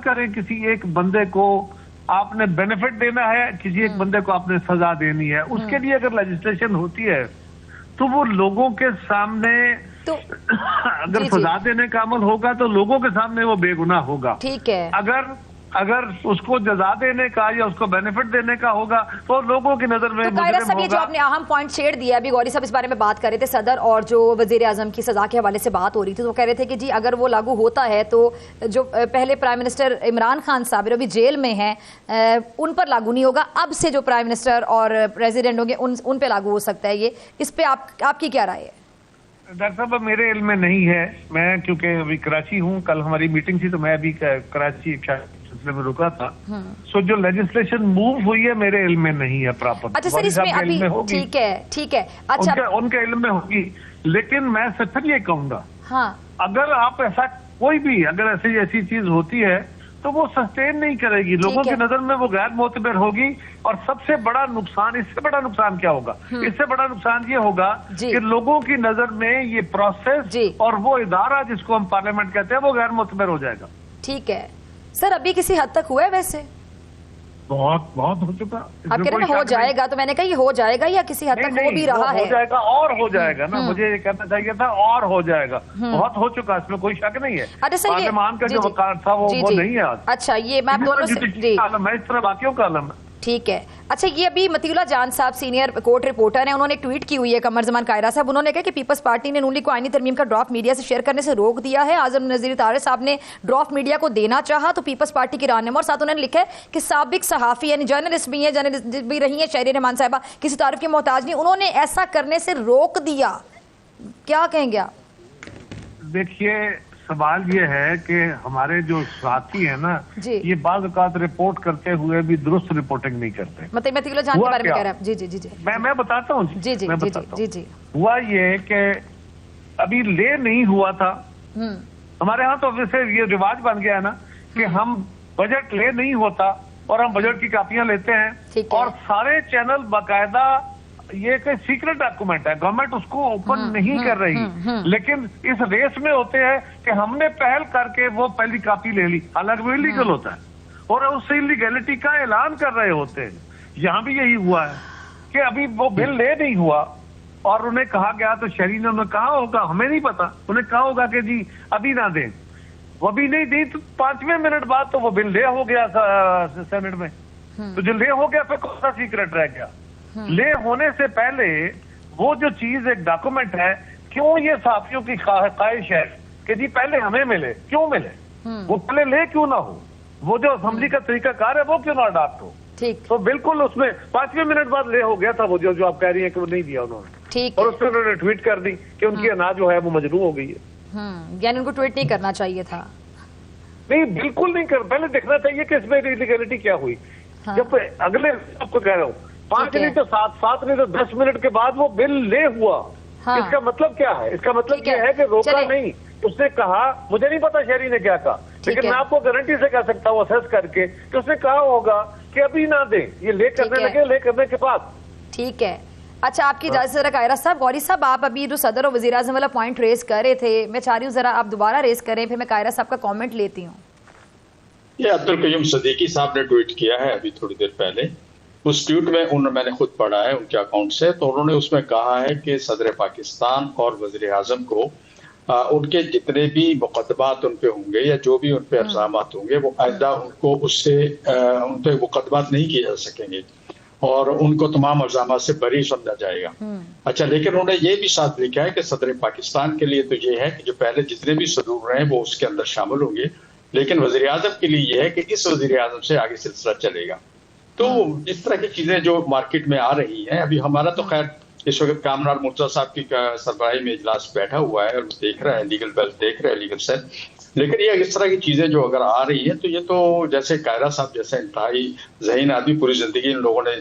करें किसी एक बंदे को आपने बेनिफिट देना है, किसी एक बंदे को आपने सजा देनी है, उसके लिए अगर लेजिस्लेशन होती है तो वो लोगों के सामने तो अगर सजा देने का अमल होगा तो लोगों के सामने वो बेगुनाह होगा। ठीक है। अगर उसको जजा देने का या उसको बेनिफिट देने का होगा तो लोगों की नजर में तो कायरा साहब, ये जो आपने अहम पॉइंट छेड़ दिया, अभी गौरी साहब इस बारे में बात कर रहे थे, सदर और जो वजीर आजम की सजा के हवाले से बात हो रही थी, तो वो कह रहे थे कि जी अगर वो लागू होता है तो जो पहले प्राइम मिनिस्टर इमरान खान साहब अभी जेल में हैं उन पर लागू नहीं होगा, अब से जो प्राइम मिनिस्टर और प्रेसिडेंट होंगे उन पर लागू हो सकता है। ये इस पे आपकी क्या राय है? डॉक्टर साहब, मेरे इल्म में नहीं है, मैं क्योंकि अभी कराची हूँ, कल हमारी मीटिंग थी तो मैं अभी कराची सिलसिले में रुका था। सो जो लेजिस्लेशन मूव हुई है मेरे इल्म में नहीं है प्रॉपर। अच्छा सर, इसमें अभी ठीक है अच्छा उनके इल्म में होगी, लेकिन मैं सिर्फ ये कहूंगा, हाँ, अगर आप ऐसा कोई भी अगर ऐसी चीज होती है तो वो सस्टेन नहीं करेगी, लोगों की नजर में वो गैर मोतबर होगी। और सबसे बड़ा नुकसान, इससे बड़ा नुकसान क्या होगा? इससे बड़ा नुकसान ये होगा कि लोगों की नजर में ये प्रोसेस और वो इदारा जिसको हम पार्लियामेंट कहते हैं वो गैर मोतबर हो जाएगा। ठीक है सर, अभी किसी हद तक हुआ है? वैसे बहुत हो चुका। आप कह रहे हैं हो जाएगा, तो मैंने कहा ये हो जाएगा या किसी हद तक हो भी रहा है? हो जाएगा और हो जाएगा ना, मुझे ये कहना चाहिए था और हो जाएगा। बहुत हो चुका, इसमें कोई शक नहीं है। पार्लियामान का जो वकार था वो नहीं है आज। अच्छा, ये मैं आप दोनों से मैं इस तरह बाकियों का आलम है। ठीक है। अच्छा, ये अभी मतीउल्लाह जान साहब सीनियर कोर्ट रिपोर्टर हैं, उन्होंने ट्वीट की हुई है कमर जमान कायरा साहब, उन्होंने कहा कि पीपल्स पार्टी ने नून लीग को आईनी तरमीम का ड्राफ्ट मीडिया से शेयर करने से रोक दिया है। आजम नजीर तारे साहब ने ड्राफ्ट मीडिया को देना चाहा तो पीपल्स पार्टी की रहनुमा, और साथ उन्होंने लिखा है कि साबिक सहाफी यानी जर्नलिस्ट भी हैं, जर्नलिस्ट भी रही हैं शहरी रहमान साहिबा, किसी तारीफ की मोहताज नहीं, उन्होंने ऐसा करने से रोक दिया। क्या कहेंगे आप? देखिए, सवाल ये है कि हमारे जो साथी है ना, ये बाज़ औक़ात रिपोर्ट करते हुए भी दुरुस्त रिपोर्टिंग नहीं करते। मतलब मतीउल्लाह जान के बारे में कह रहा है। जी मैं बताता हूँ जी। हुआ ये कि अभी ले नहीं हुआ था हमारे यहाँ, तो वैसे ये रिवाज बन गया है ना कि हम बजट ले नहीं होता और हम बजट की कापियां लेते हैं, और सारे चैनल बाकायदा, ये कोई सीक्रेट डॉक्यूमेंट है, गवर्नमेंट उसको ओपन नहीं कर रही, लेकिन इस रेस में होते हैं कि हमने पहल करके वो पहली कॉपी ले ली, हालांकि वो इलीगल होता है, और उस इलीगैलिटी का ऐलान कर रहे होते हैं। यहाँ भी यही हुआ है कि अभी वो बिल ले नहीं हुआ, और उन्हें कहा गया तो शहरी ने उन्हें कहा होगा, हमें नहीं पता, उन्हें कहा होगा कि जी अभी ना दें, वो अभी नहीं दी तो 5वें मिनट बाद तो वो बिल ले हो गया सेनेट में। तो जो ले हो गया फिर कौन सा सीक्रेट रह गया? ले होने से पहले वो जो चीज एक डॉक्यूमेंट है, क्यों ये साथियों की ख्वाहिश है कि जी पहले हमें मिले, क्यों मिले? वो पहले ले क्यों ना हो? वो जो असेंबली का तरीकाकार है वो क्यों ना अडॉप्ट हो? ठीक, तो बिल्कुल उसमें 5वें मिनट बाद ले हो गया था वो जो आप कह रही है कि वो नहीं दिया उन्होंने। ठीक और है। उसमें उन्होंने ट्वीट कर दी कि उनकी अनाज जो है वो मजरू हो गई है। यानी उनको ट्वीट नहीं करना चाहिए था। नहीं, बिल्कुल नहीं कर, पहले देखना चाहिए कि इसमें इलीगलिटी क्या हुई। हाँ। जब अगले आपको कह रहा हूँ 5 ठीक है। नहीं तो 7 नहीं तो 10 मिनट के बाद वो बिल ले हुआ। हाँ। इसका मतलब क्या है? इसका मतलब ठीक ये है। है कि रोका चलिए। नहीं, उसने कहा, मुझे नहीं पता शहरी ने क्या कहा, लेकिन है। मैं आपको गारंटी से कह सकता हूँ असेस करके कि उसने कहा होगा कि अभी ना दें, ये ले करने है। लगे, ले करने के बाद। ठीक है। अच्छा, आपकी इजाजत जरा कायरा साहब, गौरी साहब, आप अभी जो सदर और वजीर आजम वाला पॉइंट रेज कर रहे थे, मैं चाह रही हूँ जरा आप दोबारा रेज करें, फिर मैं कायरा साहब का कमेंट लेती हूँ। ये अब्दुल कयूम सदीकी साहब ने ट्वीट किया है अभी थोड़ी देर पहले। उस ट्वीट में मैंने खुद पढ़ा है उनके अकाउंट से, तो उन्होंने उसमें कहा है कि सदर पाकिस्तान और वजीर आजम को उनके जितने भी मुकदमात उन पे होंगे या जो भी उन पे इल्जामात होंगे वो आइंदा उनको उससे उन पे मुकदमात नहीं किए जा सकेंगे और उनको तमाम इल्जामात से बरी समझा जाएगा। अच्छा, लेकिन उन्होंने ये भी साथ लिखा है कि सदर पाकिस्तान के लिए तो ये है कि जो पहले जितने भी सदूर रहे वो उसके अंदर शामिल होंगे, लेकिन वजीर आजम के लिए ये है कि इस वजीर आजम से आगे सिलसिला चलेगा। तो इस तरह की चीजें जो मार्केट में आ रही हैं, अभी हमारा तो खैर इस वक्त कामरान मुर्तजा साहब की सरबराही में इजलास बैठा हुआ है और देख रहा है, लीगल बेल देख रहे हैं, लीगल सेल। लेकिन ये इस तरह की चीजें जो अगर आ रही है तो ये तो जैसे कायरा साहब जैसे इंतहाई ज़हीन आदमी पूरी जिंदगी इन लोगों ने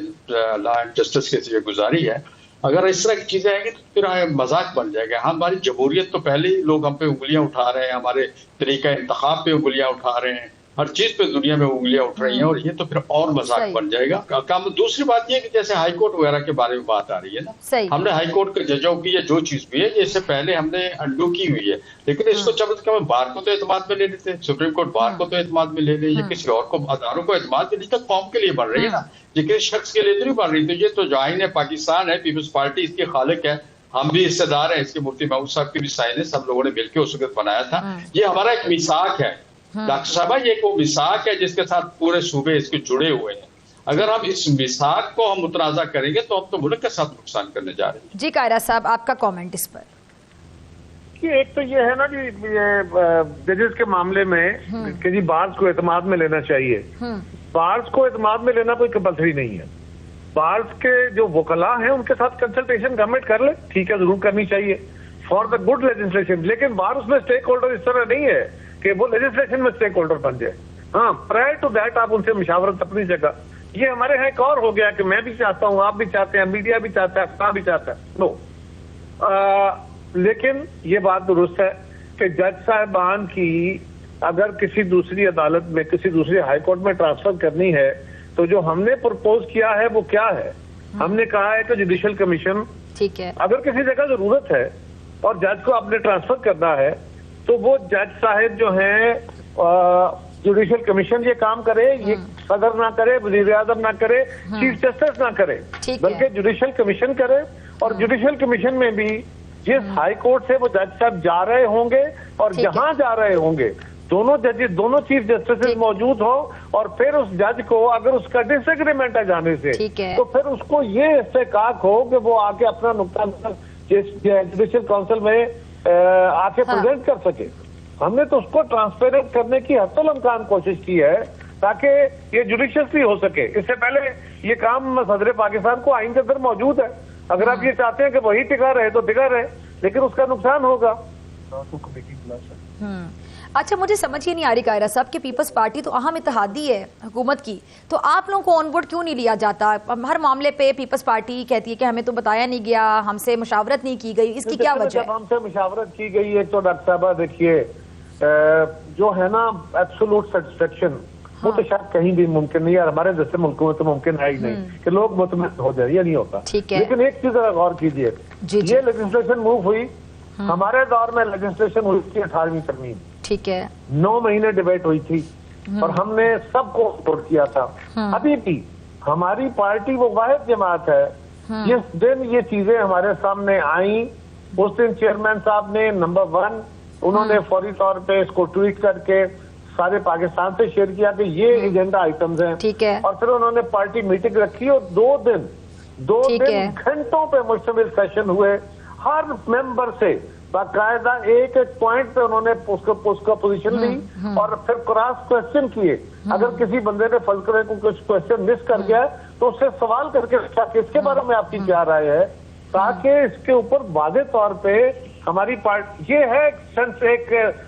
लॉ एंड जस्टिस के लिए गुजारी है, अगर इस तरह की चीजें आएंगी तो फिर मजाक बन जाएगा। हमारी जमहूरियत तो पहले ही लोग हम पे उंगलियां उठा रहे हैं, हमारे तरीका इंतखाब पे उंगलियां उठा रहे हैं, हर चीज पे दुनिया में उंगलियां उठ रही हैं और ये तो फिर और मजाक बन जाएगा। काम दूसरी बात ये कि जैसे हाई कोर्ट वगैरह के बारे में बात आ रही है ना, हमने हाई कोर्ट के जजों की या जो चीज भी है ये इससे पहले हमने अंडू की हुई है, लेकिन इसको कम से कम बार को तो एतमाद में ले लेते, सुप्रीम कोर्ट बार को तो एतमाद में ले ले, या किसी और को अदारों को एतमाद में, तो कौम के लिए बन रही है ना, ये किसी शख्स के लिए तो नहीं बन रही। तो ये तो जो आईन है पाकिस्तान है, पीपल्स पार्टी इसके खालिक है, हम भी हिस्सेदार हैं, इसके मुफ्ती महमूद साहब की भी साइन है, सब लोगों ने मिलकर उस वक्त बनाया था। ये हमारा एक मिसाक है डॉक्टर साहबा, ये एक मिसाक है जिसके साथ पूरे सूबे इसके जुड़े हुए हैं। अगर हम इस मिसाक को हम मुतनाज़ा करेंगे तो हम तो मुल्क के साथ नुकसान करने जा रहे हैं। जी कायरा साहब, आपका कमेंट इस पर? एक तो ये है ना कि जजेस के मामले में कि जी बार्स को एतमाद में लेना चाहिए। बार्स को एतमाद में लेना कोई कंपल्सरी नहीं है। बार्स के जो वकला हैं उनके साथ कंसल्टेशन गवर्नमेंट कर ले, ठीक है, जरूर करनी चाहिए फॉर द गुड लेजिस्लेशन। लेकिन बार उसमें स्टेक होल्डर इस तरह नहीं है कि वो लेजिस्लेशन में स्टेक होल्डर बन जाए। हाँ, प्रायर टू दैट आप उनसे मुशावरत अपनी जगह। ये हमारे यहाँ एक और हो गया कि मैं भी चाहता हूँ, आप भी चाहते हैं, मीडिया भी चाहता है, अफवाह भी चाहता है। नो, लेकिन ये बात दुरुस्त है कि जज साहबान की अगर किसी दूसरी अदालत में, किसी दूसरी हाई कोर्ट में ट्रांसफर करनी है तो जो हमने प्रपोज किया है वो क्या है? हमने कहा है कि जुडिशियल कमीशन, ठीक है, अगर किसी जगह जरूरत है और जज को आपने ट्रांसफर करना है तो वो जज साहब जो हैं जुडिशियल कमीशन ये काम करे, ये सदर ना करे, वजीर आजम ना करे, चीफ जस्टिस ना करे, बल्कि जुडिशियल कमीशन करे। और जुडिशियल कमीशन में भी जिस हाई कोर्ट से वो जज साहब जा रहे होंगे और जहां जा रहे होंगे दोनों जजेस, दोनों चीफ जस्टिस मौजूद हो, और फिर उस जज को अगर उसका डिसएग्रीमेंट है जाने से तो फिर उसको ये इस्तेकाक हो कि वो आके अपना नुक्ता जुडिशियल काउंसिल में आके प्रेजेंट कर सके। हमने तो उसको ट्रांसपेरेंट करने की हत्तुल इम्कान कोशिश की है ताकि ये जुडिशियसली हो सके। इससे पहले ये काम सदर पाकिस्तान को आइन के अंदर मौजूद है। अगर आप ये चाहते हैं कि वही टिका रहे तो टिका रहे, लेकिन उसका नुकसान होगा। अच्छा, मुझे समझ ही नहीं आ रही कायरा साहब कि पीपल्स पार्टी तो अहम इत्तेहादी है हुकूमत की, तो आप लोगों को ऑन बोर्ड क्यों नहीं लिया जाता? हर मामले पे पीपल्स पार्टी कहती है कि हमें तो बताया नहीं गया, हमसे मुशावरत नहीं की गई, इसकी क्या वजह है? हमसे मुशावरत की गई है तो डॉक्टर साहब देखिए, जो है ना एब्सोल्यूट सेटिस्फेक्शन, वो तो शायद कहीं भी मुमकिन नहीं है, हमारे जैसे मुल्कों में तो मुमकिन है ही नहीं कि लोग मुतमईन हो जाए, ये नहीं होता। लेकिन एक चीज गौर कीजिए, ये लेजिस्लेशन मूव हुई, हमारे दौर में लेजिस्लेशन हुई थी 18वीं तरमीम, ठीक है, 9 महीने डिबेट हुई थी और हमने सबको सपोर्ट किया था। अभी भी हमारी पार्टी वो वाहिद जमात है जिस दिन ये चीजें हमारे सामने आई उस दिन चेयरमैन साहब ने नंबर 1 उन्होंने फौरी तौर पे इसको ट्वीट करके सारे पाकिस्तान से शेयर किया कि ये एजेंडा आइटम्स हैं। ठीक है। और फिर उन्होंने पार्टी मीटिंग रखी और 2 दिन घंटों पे मुश्तमिल सेशन हुए। हर मेंबर से बाकायदा एक एक पॉइंट पे उन्होंने उसका पोजीशन ली और फिर क्रॉस क्वेश्चन किए। अगर किसी बंदे ने फर्ज करें को कुछ क्वेश्चन मिस कर गया तो उससे सवाल करके रखा कि इसके बारे में आपकी क्या राय है, ताकि इसके ऊपर वाज़ेह तौर पे हमारी पार्टी ये है एक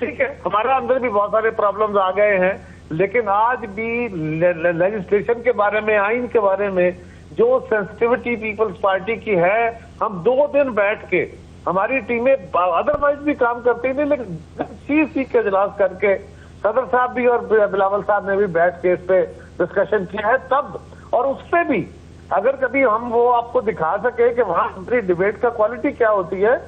ठीक है, हमारा अंदर भी बहुत सारे प्रॉब्लम्स आ गए हैं, लेकिन आज भी लेजिस्लेशन के बारे में, आइन के बारे में जो सेंसिटिविटी पीपल्स पार्टी की है, हम 2 दिन बैठ के हमारी टीमें अदरवाइज भी काम करती थी, लेकिन सीसी के इजलास करके सदर साहब भी और बिलावल साहब ने भी बैठ के इस पे डिस्कशन किया है तब। और उस पे भी अगर कभी हम वो आपको दिखा सके कि वहां हमारी डिबेट का क्वालिटी क्या होती है,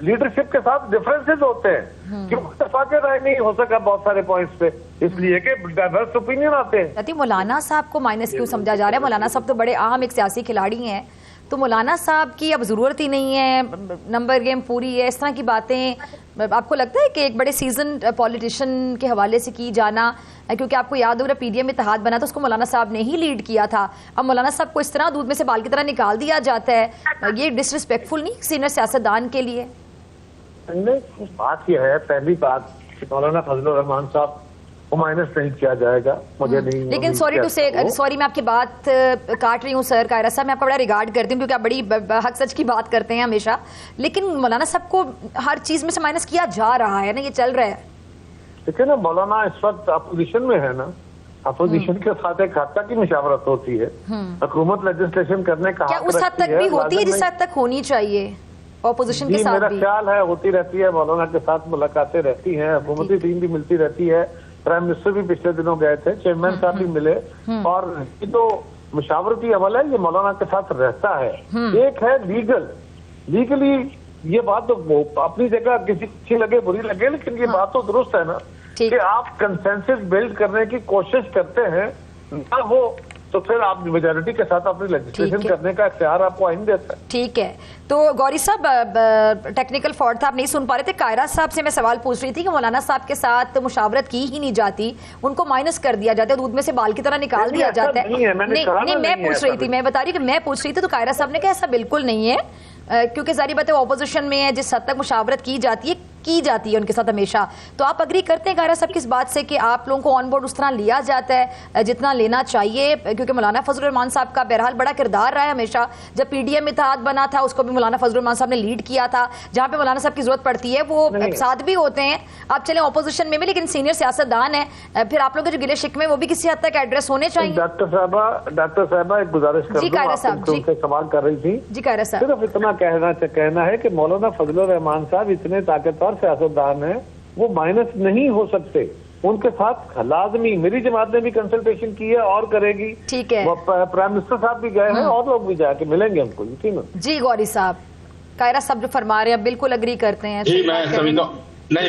लीडरशिप के साथ डिफरेंसेस होते हैं क्योंकि इत्तेफाक राय नहीं हो सका बहुत सारे पॉइंट्स पे, इसलिए कि डाइवर्स ओपिनियन आते हैं। मौलाना साहब को माइनस क्यों समझा जा रहा है? मौलाना साहब तो बड़े अहम एक सियासी खिलाड़ी हैं, तो मौलाना साहब की अब जरूरत ही नहीं है, नंबर गेम पूरी है, इस तरह की बातें आपको लगता है कि एक बड़े सीजन पॉलिटिशियन के हवाले से की जाना? क्योंकि आपको याद होगा पीडीएम इत्तेहाद बना था उसको मौलाना साहब ने ही लीड किया था, अब मौलाना साहब को इस तरह दूध में से बाल की तरह निकाल दिया जाता है, ये डिसरिस्पेक्टफुल नहीं सीनियर सियासतदान के लिए? नहीं, बात यह है, पहली बात मौलाना फजलुर रहमान साहब को माइनस नहीं किया जाएगा, मुझे नहीं। लेकिन सॉरी टू से, सॉरी मैं आपकी बात काट रही हूँ सर कायरा साहब, मैं आपका बड़ा रिगार्ड करती हूँ क्योंकि आप बड़ी हक सच की बात करते हैं हमेशा, लेकिन मौलाना साहब को हर चीज में से माइनस किया जा रहा है ना, ये चल रहा है। देखिए ना, मौलाना इस वक्त अपोजिशन में है ना, अपोजिशन के साथ एक हद तक की मुशावरत होती है, हुकूमत लेजिस्लेशन करने का क्या उस हद तक भी होती है जिस हद तक होनी चाहिए ऑपोजिशन के साथ? मेरा ख्याल है होती रहती है, मौलाना के साथ मुलाकातें रहती हैं, हुकूमती टीम भी मिलती रहती है, प्राइम मिनिस्टर भी पिछले दिनों गए थे, चेयरमैन साहब भी मिले, और ये तो मुशावरती अमल है, ये मौलाना के साथ रहता है। एक है लीगली ये बात तो अपनी जगह किसी अच्छी लगे बुरी लगे, लेकिन ये बात तो दुरुस्त है ना कि आप कंसेंसस बिल्ड करने की कोशिश करते हैं ना, हो तो फिर आप मेजॉरिटी के साथ अपनी लेजिस्लेशन करने का इख्तियार आपको आइन देता है। ठीक है, तो गौरी साहब टेक्निकल फॉल्ट था, आप नहीं सुन पा रहे थे। कायरा साहब से मैं सवाल पूछ रही थी कि मौलाना साहब के साथ मुशावरत की ही नहीं जाती, उनको माइनस कर दिया जाता है, दूध में से बाल की तरह निकाल दिया जाता है। नहीं, मैं पूछ रही थी, मैं बता रही कि मैं पूछ रही थी, तो कायरा साहब ने कहा ऐसा बिल्कुल नहीं है, क्योंकि सारी बातें ऑपोजिशन में है, जिस हद तक मुशावरत की जाती है उनके साथ हमेशा। तो आप अग्री करते हैं कायरा साहब किस बात से कि आप लोगों को ऑन बोर्ड उस तरह लिया जाता है जितना लेना चाहिए? क्योंकि मौलाना फजलुर रहमान साहब का बहरहाल बड़ा किरदार रहा है हमेशा, जब पीडीएम इत्तेहाद बना था उसको भी मौलाना फजलुर रहमान साहब ने लीड किया था, जहां पे मौलाना साहब की जरूरत पड़ती है वो साथ भी होते हैं। आप चले ऑपोजिशन में भी, लेकिन सीनियर सियासतदान है, फिर आप लोग के जो गिले शिकवे वो भी किसी हद तक एड्रेस होने चाहिए। डॉक्टर साहबा एक गुजारिश कर जी कायरा साहब, जी सवाल कर रही थी। जी कायरा साहब, सिर्फ इतना कहना है कि मौलाना फजलुर रहमान साहब इतने ताकतवर सियासतदान हैं, वो माइनस नहीं हो सकते, उनके साथ लाजमी मेरी जमात ने भी कंसल्टेशन की है और करेगी। ठीक है, प्राइम मिनिस्टर साहब भी गए हैं और लोग भी जाके मिलेंगे हमको। जी गौरी साहब, कायरा साहब जो फरमा रहे हैं बिल्कुल अग्री करते हैं। जी मैं समझता हूँ, नहीं,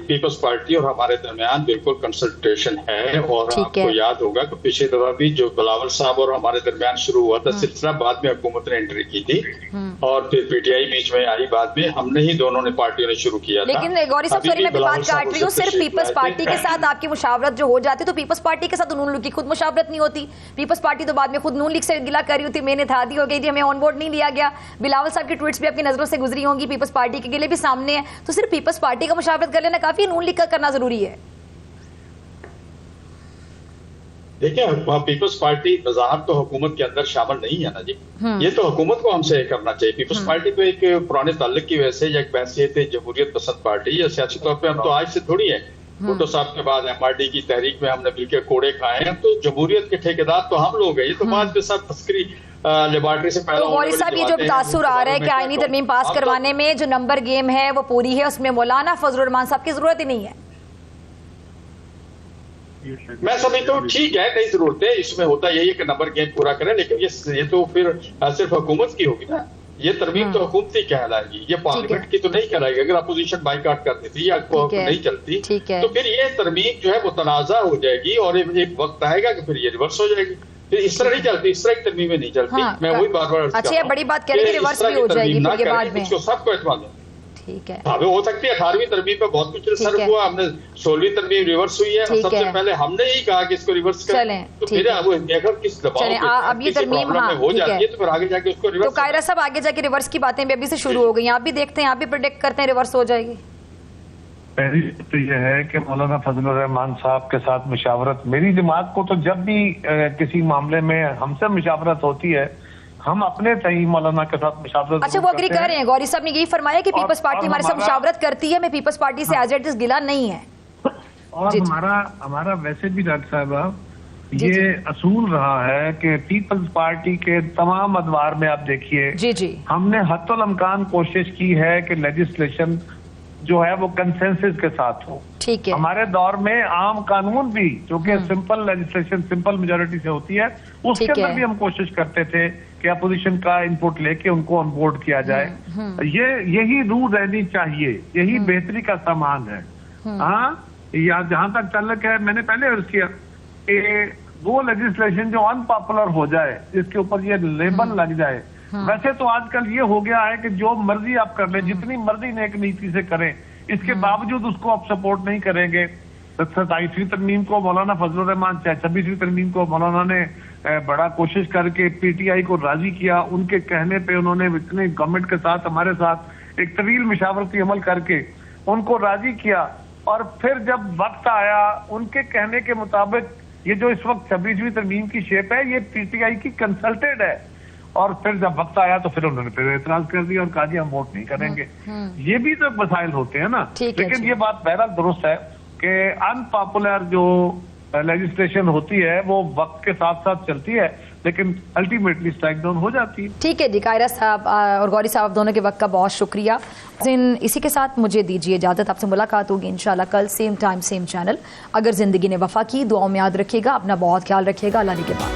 पीपल्स पार्टी और हमारे दरमियान बिल्कुल कंसल्टेशन है, और आपको याद होगा कि पिछली दफा भी जो बिलावल साहब और हमारे दरमियान शुरू हुआ था सिलसिला, बाद में हुकूमत ने एंट्री की थी और फिर पीटीआई बीच में आई, बाद में हमने ही दोनों ने पार्टियों ने शुरू किया था। लेकिन गौरी साहब सॉरी मैं बात काट रही हूँ, सिर्फ पीपल्स पार्टी के साथ आपकी मुशावरत जो हो जाती है, तो पीपल्स पार्टी के साथ नून लीग की खुद मुशावरत नहीं होती। पीपल्स पार्टी तो बाद में खुद नून लीग से गिला कर रही होती, मैंने थादी हो गई थी, हमें ऑन बोर्ड नहीं लिया गया। बिलावल साहब की ट्वीट्स भी आपकी नजरों से गुजरी होंगी, पीपल्स पार्टी के गिले भी सामने है, तो सिर्फ पीपल्स पार्टी का मुशावरत कर लेना काफी, नून लीग का करना जरूरी है? देखिए, पीपल्स पार्टी वजाहत तो हुकूमत के अंदर शामिल नहीं है ना जी, ये तो हुकूमत को हमसे करना चाहिए। पीपल्स पार्टी तो एक पुराने ताल्लुक की वजह से या एक बैसियत जमहूरियत पसंद पार्टी या सियासी तौर पे हम तो आज से थोड़ी है, भुट्टो साहब के बाद एमआरडी की तहरीक में हमने मिलकर कोड़े खाए हैं, तो जमहूरियत के ठेकेदार तो हम लोग हैं, ये तो बाद में सब तस्करी लेबोरेटरी से पैदा होने वाली साहब, ये जो तासुर आ रहा है कि आईनी तरमीम पास करवाने में जो नंबर गेम है वो पूरी है, उसमें मौलाना फजलुर रहमान साहब की जरूरत ही नहीं है। मैं समझता हूँ ठीक है, कई जरूरतें इसमें होता यही है कि नंबर गेम पूरा करें, लेकिन ये तो फिर सिर्फ हुकूमत की होगी ना, ये तरमीम तो हुकूमती कहलाएगी, ये पार्लियामेंट की तो नहीं कहलाएगी। अगर अपोजिशन बाइकआउट कर देती या नहीं चलती तो फिर ये तरमीम जो है वो तनाज़ा हो जाएगी और एक वक्त आएगा कि फिर ये रिवर्स हो जाएगी, फिर इस तरह नहीं चलती, इस तरह की तरमीमें नहीं चलती। हाँ, मैं वही बार बार अच्छा, ये बड़ी बात कह रहे हैं कि रिवर्स भी हो जाएगी फिर ये बाद में, इसको सबको एतमाद है। ठीक है, हाँ, हो सकती है 18वीं तरमीम पे बहुत कुछ रिसर्च हुआ, हमने 16वीं तरमीम रिवर्स हुई है, सबसे पहले हमने ही कहा कि इसको रिवर्स करें, तो फिर अब अगर किस दबाव अब ये तरमीम हो जाती है तो फिर आगे जाके उसको रिवर्स। तो कायरा साहब आगे जाके रिवर्स की बातें भी अभी से शुरू हो गई, आप भी देखते हैं, आप भी प्रेडिक्ट करते हैं रिवर्स हो जाएगी? पहली तो यह है कि मौलाना फजलुर रहमान साहब के साथ मुशावरत, मेरी जमात को तो जब भी किसी मामले में हमसे मुशावरत होती है, हम अपने तय मौलाना के साथ मुशावरत। अच्छा, वो अग्री कर रहे हैं, गौरी साहब ने यही फरमाया कि पीपल्स पार्टी हमारे साथ मुशावरत करती है, मैं पीपल्स पार्टी से एज इट इज गिला नहीं है। और हमारा वैसे भी डॉक्टर साहब ये असूल रहा है कि पीपल्स पार्टी के तमाम अदवार में आप देखिए, जी हमने हत्तुल इम्कान कोशिश की है कि लेजिस्लेशन जो है वो कंसेंसस के साथ हो। ठीक है, हमारे दौर में आम कानून भी जो कि सिंपल लेजिस्लेशन सिंपल मेजोरिटी से होती है, उसके अंदर भी हम कोशिश करते थे कि अपोजिशन का इनपुट लेके उनको ऑन बोर्ड किया जाए। यही रूह रहनी चाहिए, यही बेहतरी का सामान है। हाँ, या जहां तक ताल्लुक है, मैंने पहले अर्ज किया कि वो लेजिस्लेशन जो अनपॉपुलर हो जाए, जिसके ऊपर ये लेबल लग जाए। वैसे तो आजकल ये हो गया है कि जो मर्जी आप कर ले, जितनी मर्जी नेक नीति से करें, इसके बावजूद उसको आप सपोर्ट नहीं करेंगे। 27वीं तरमीम को मौलाना फजलुर रहमान, 26वीं तरमीम को मौलाना ने बड़ा कोशिश करके पीटीआई को राजी किया, उनके कहने पे उन्होंने इतने गवर्नमेंट के साथ, हमारे साथ एक तवील मुशावरती अमल करके उनको राजी किया। और फिर जब वक्त आया, उनके कहने के मुताबिक ये जो इस वक्त 26वीं तरमीम की शेप है, ये पीटीआई की कंसल्टेड है। और फिर जब वक्त आया तो फिर उन्होंने फिर एतराज कर दिया और कहा जी हम वोट नहीं करेंगे। ये भी तो मसाइल होते हैं ना। लेकिन ये बात बहरहाल दुरुस्त है कि अनपॉपुलर जो लेजिस्लेशन होती है वो वक्त के साथ साथ चलती है, लेकिन अल्टीमेटली स्ट्राइक डाउन हो जाती है। ठीक है जी, कायरा साहब और गौरी साहब दोनों के वक्त का बहुत शुक्रिया। इसी के साथ मुझे दीजिए इजाजत, आपसे मुलाकात होगी इंशाल्लाह कल सेम टाइम सेम चैनल। अगर जिंदगी ने वफा की, दुआओं में याद रखिएगा, अपना बहुत ख्याल रखिएगा। अल्लाह के बाद।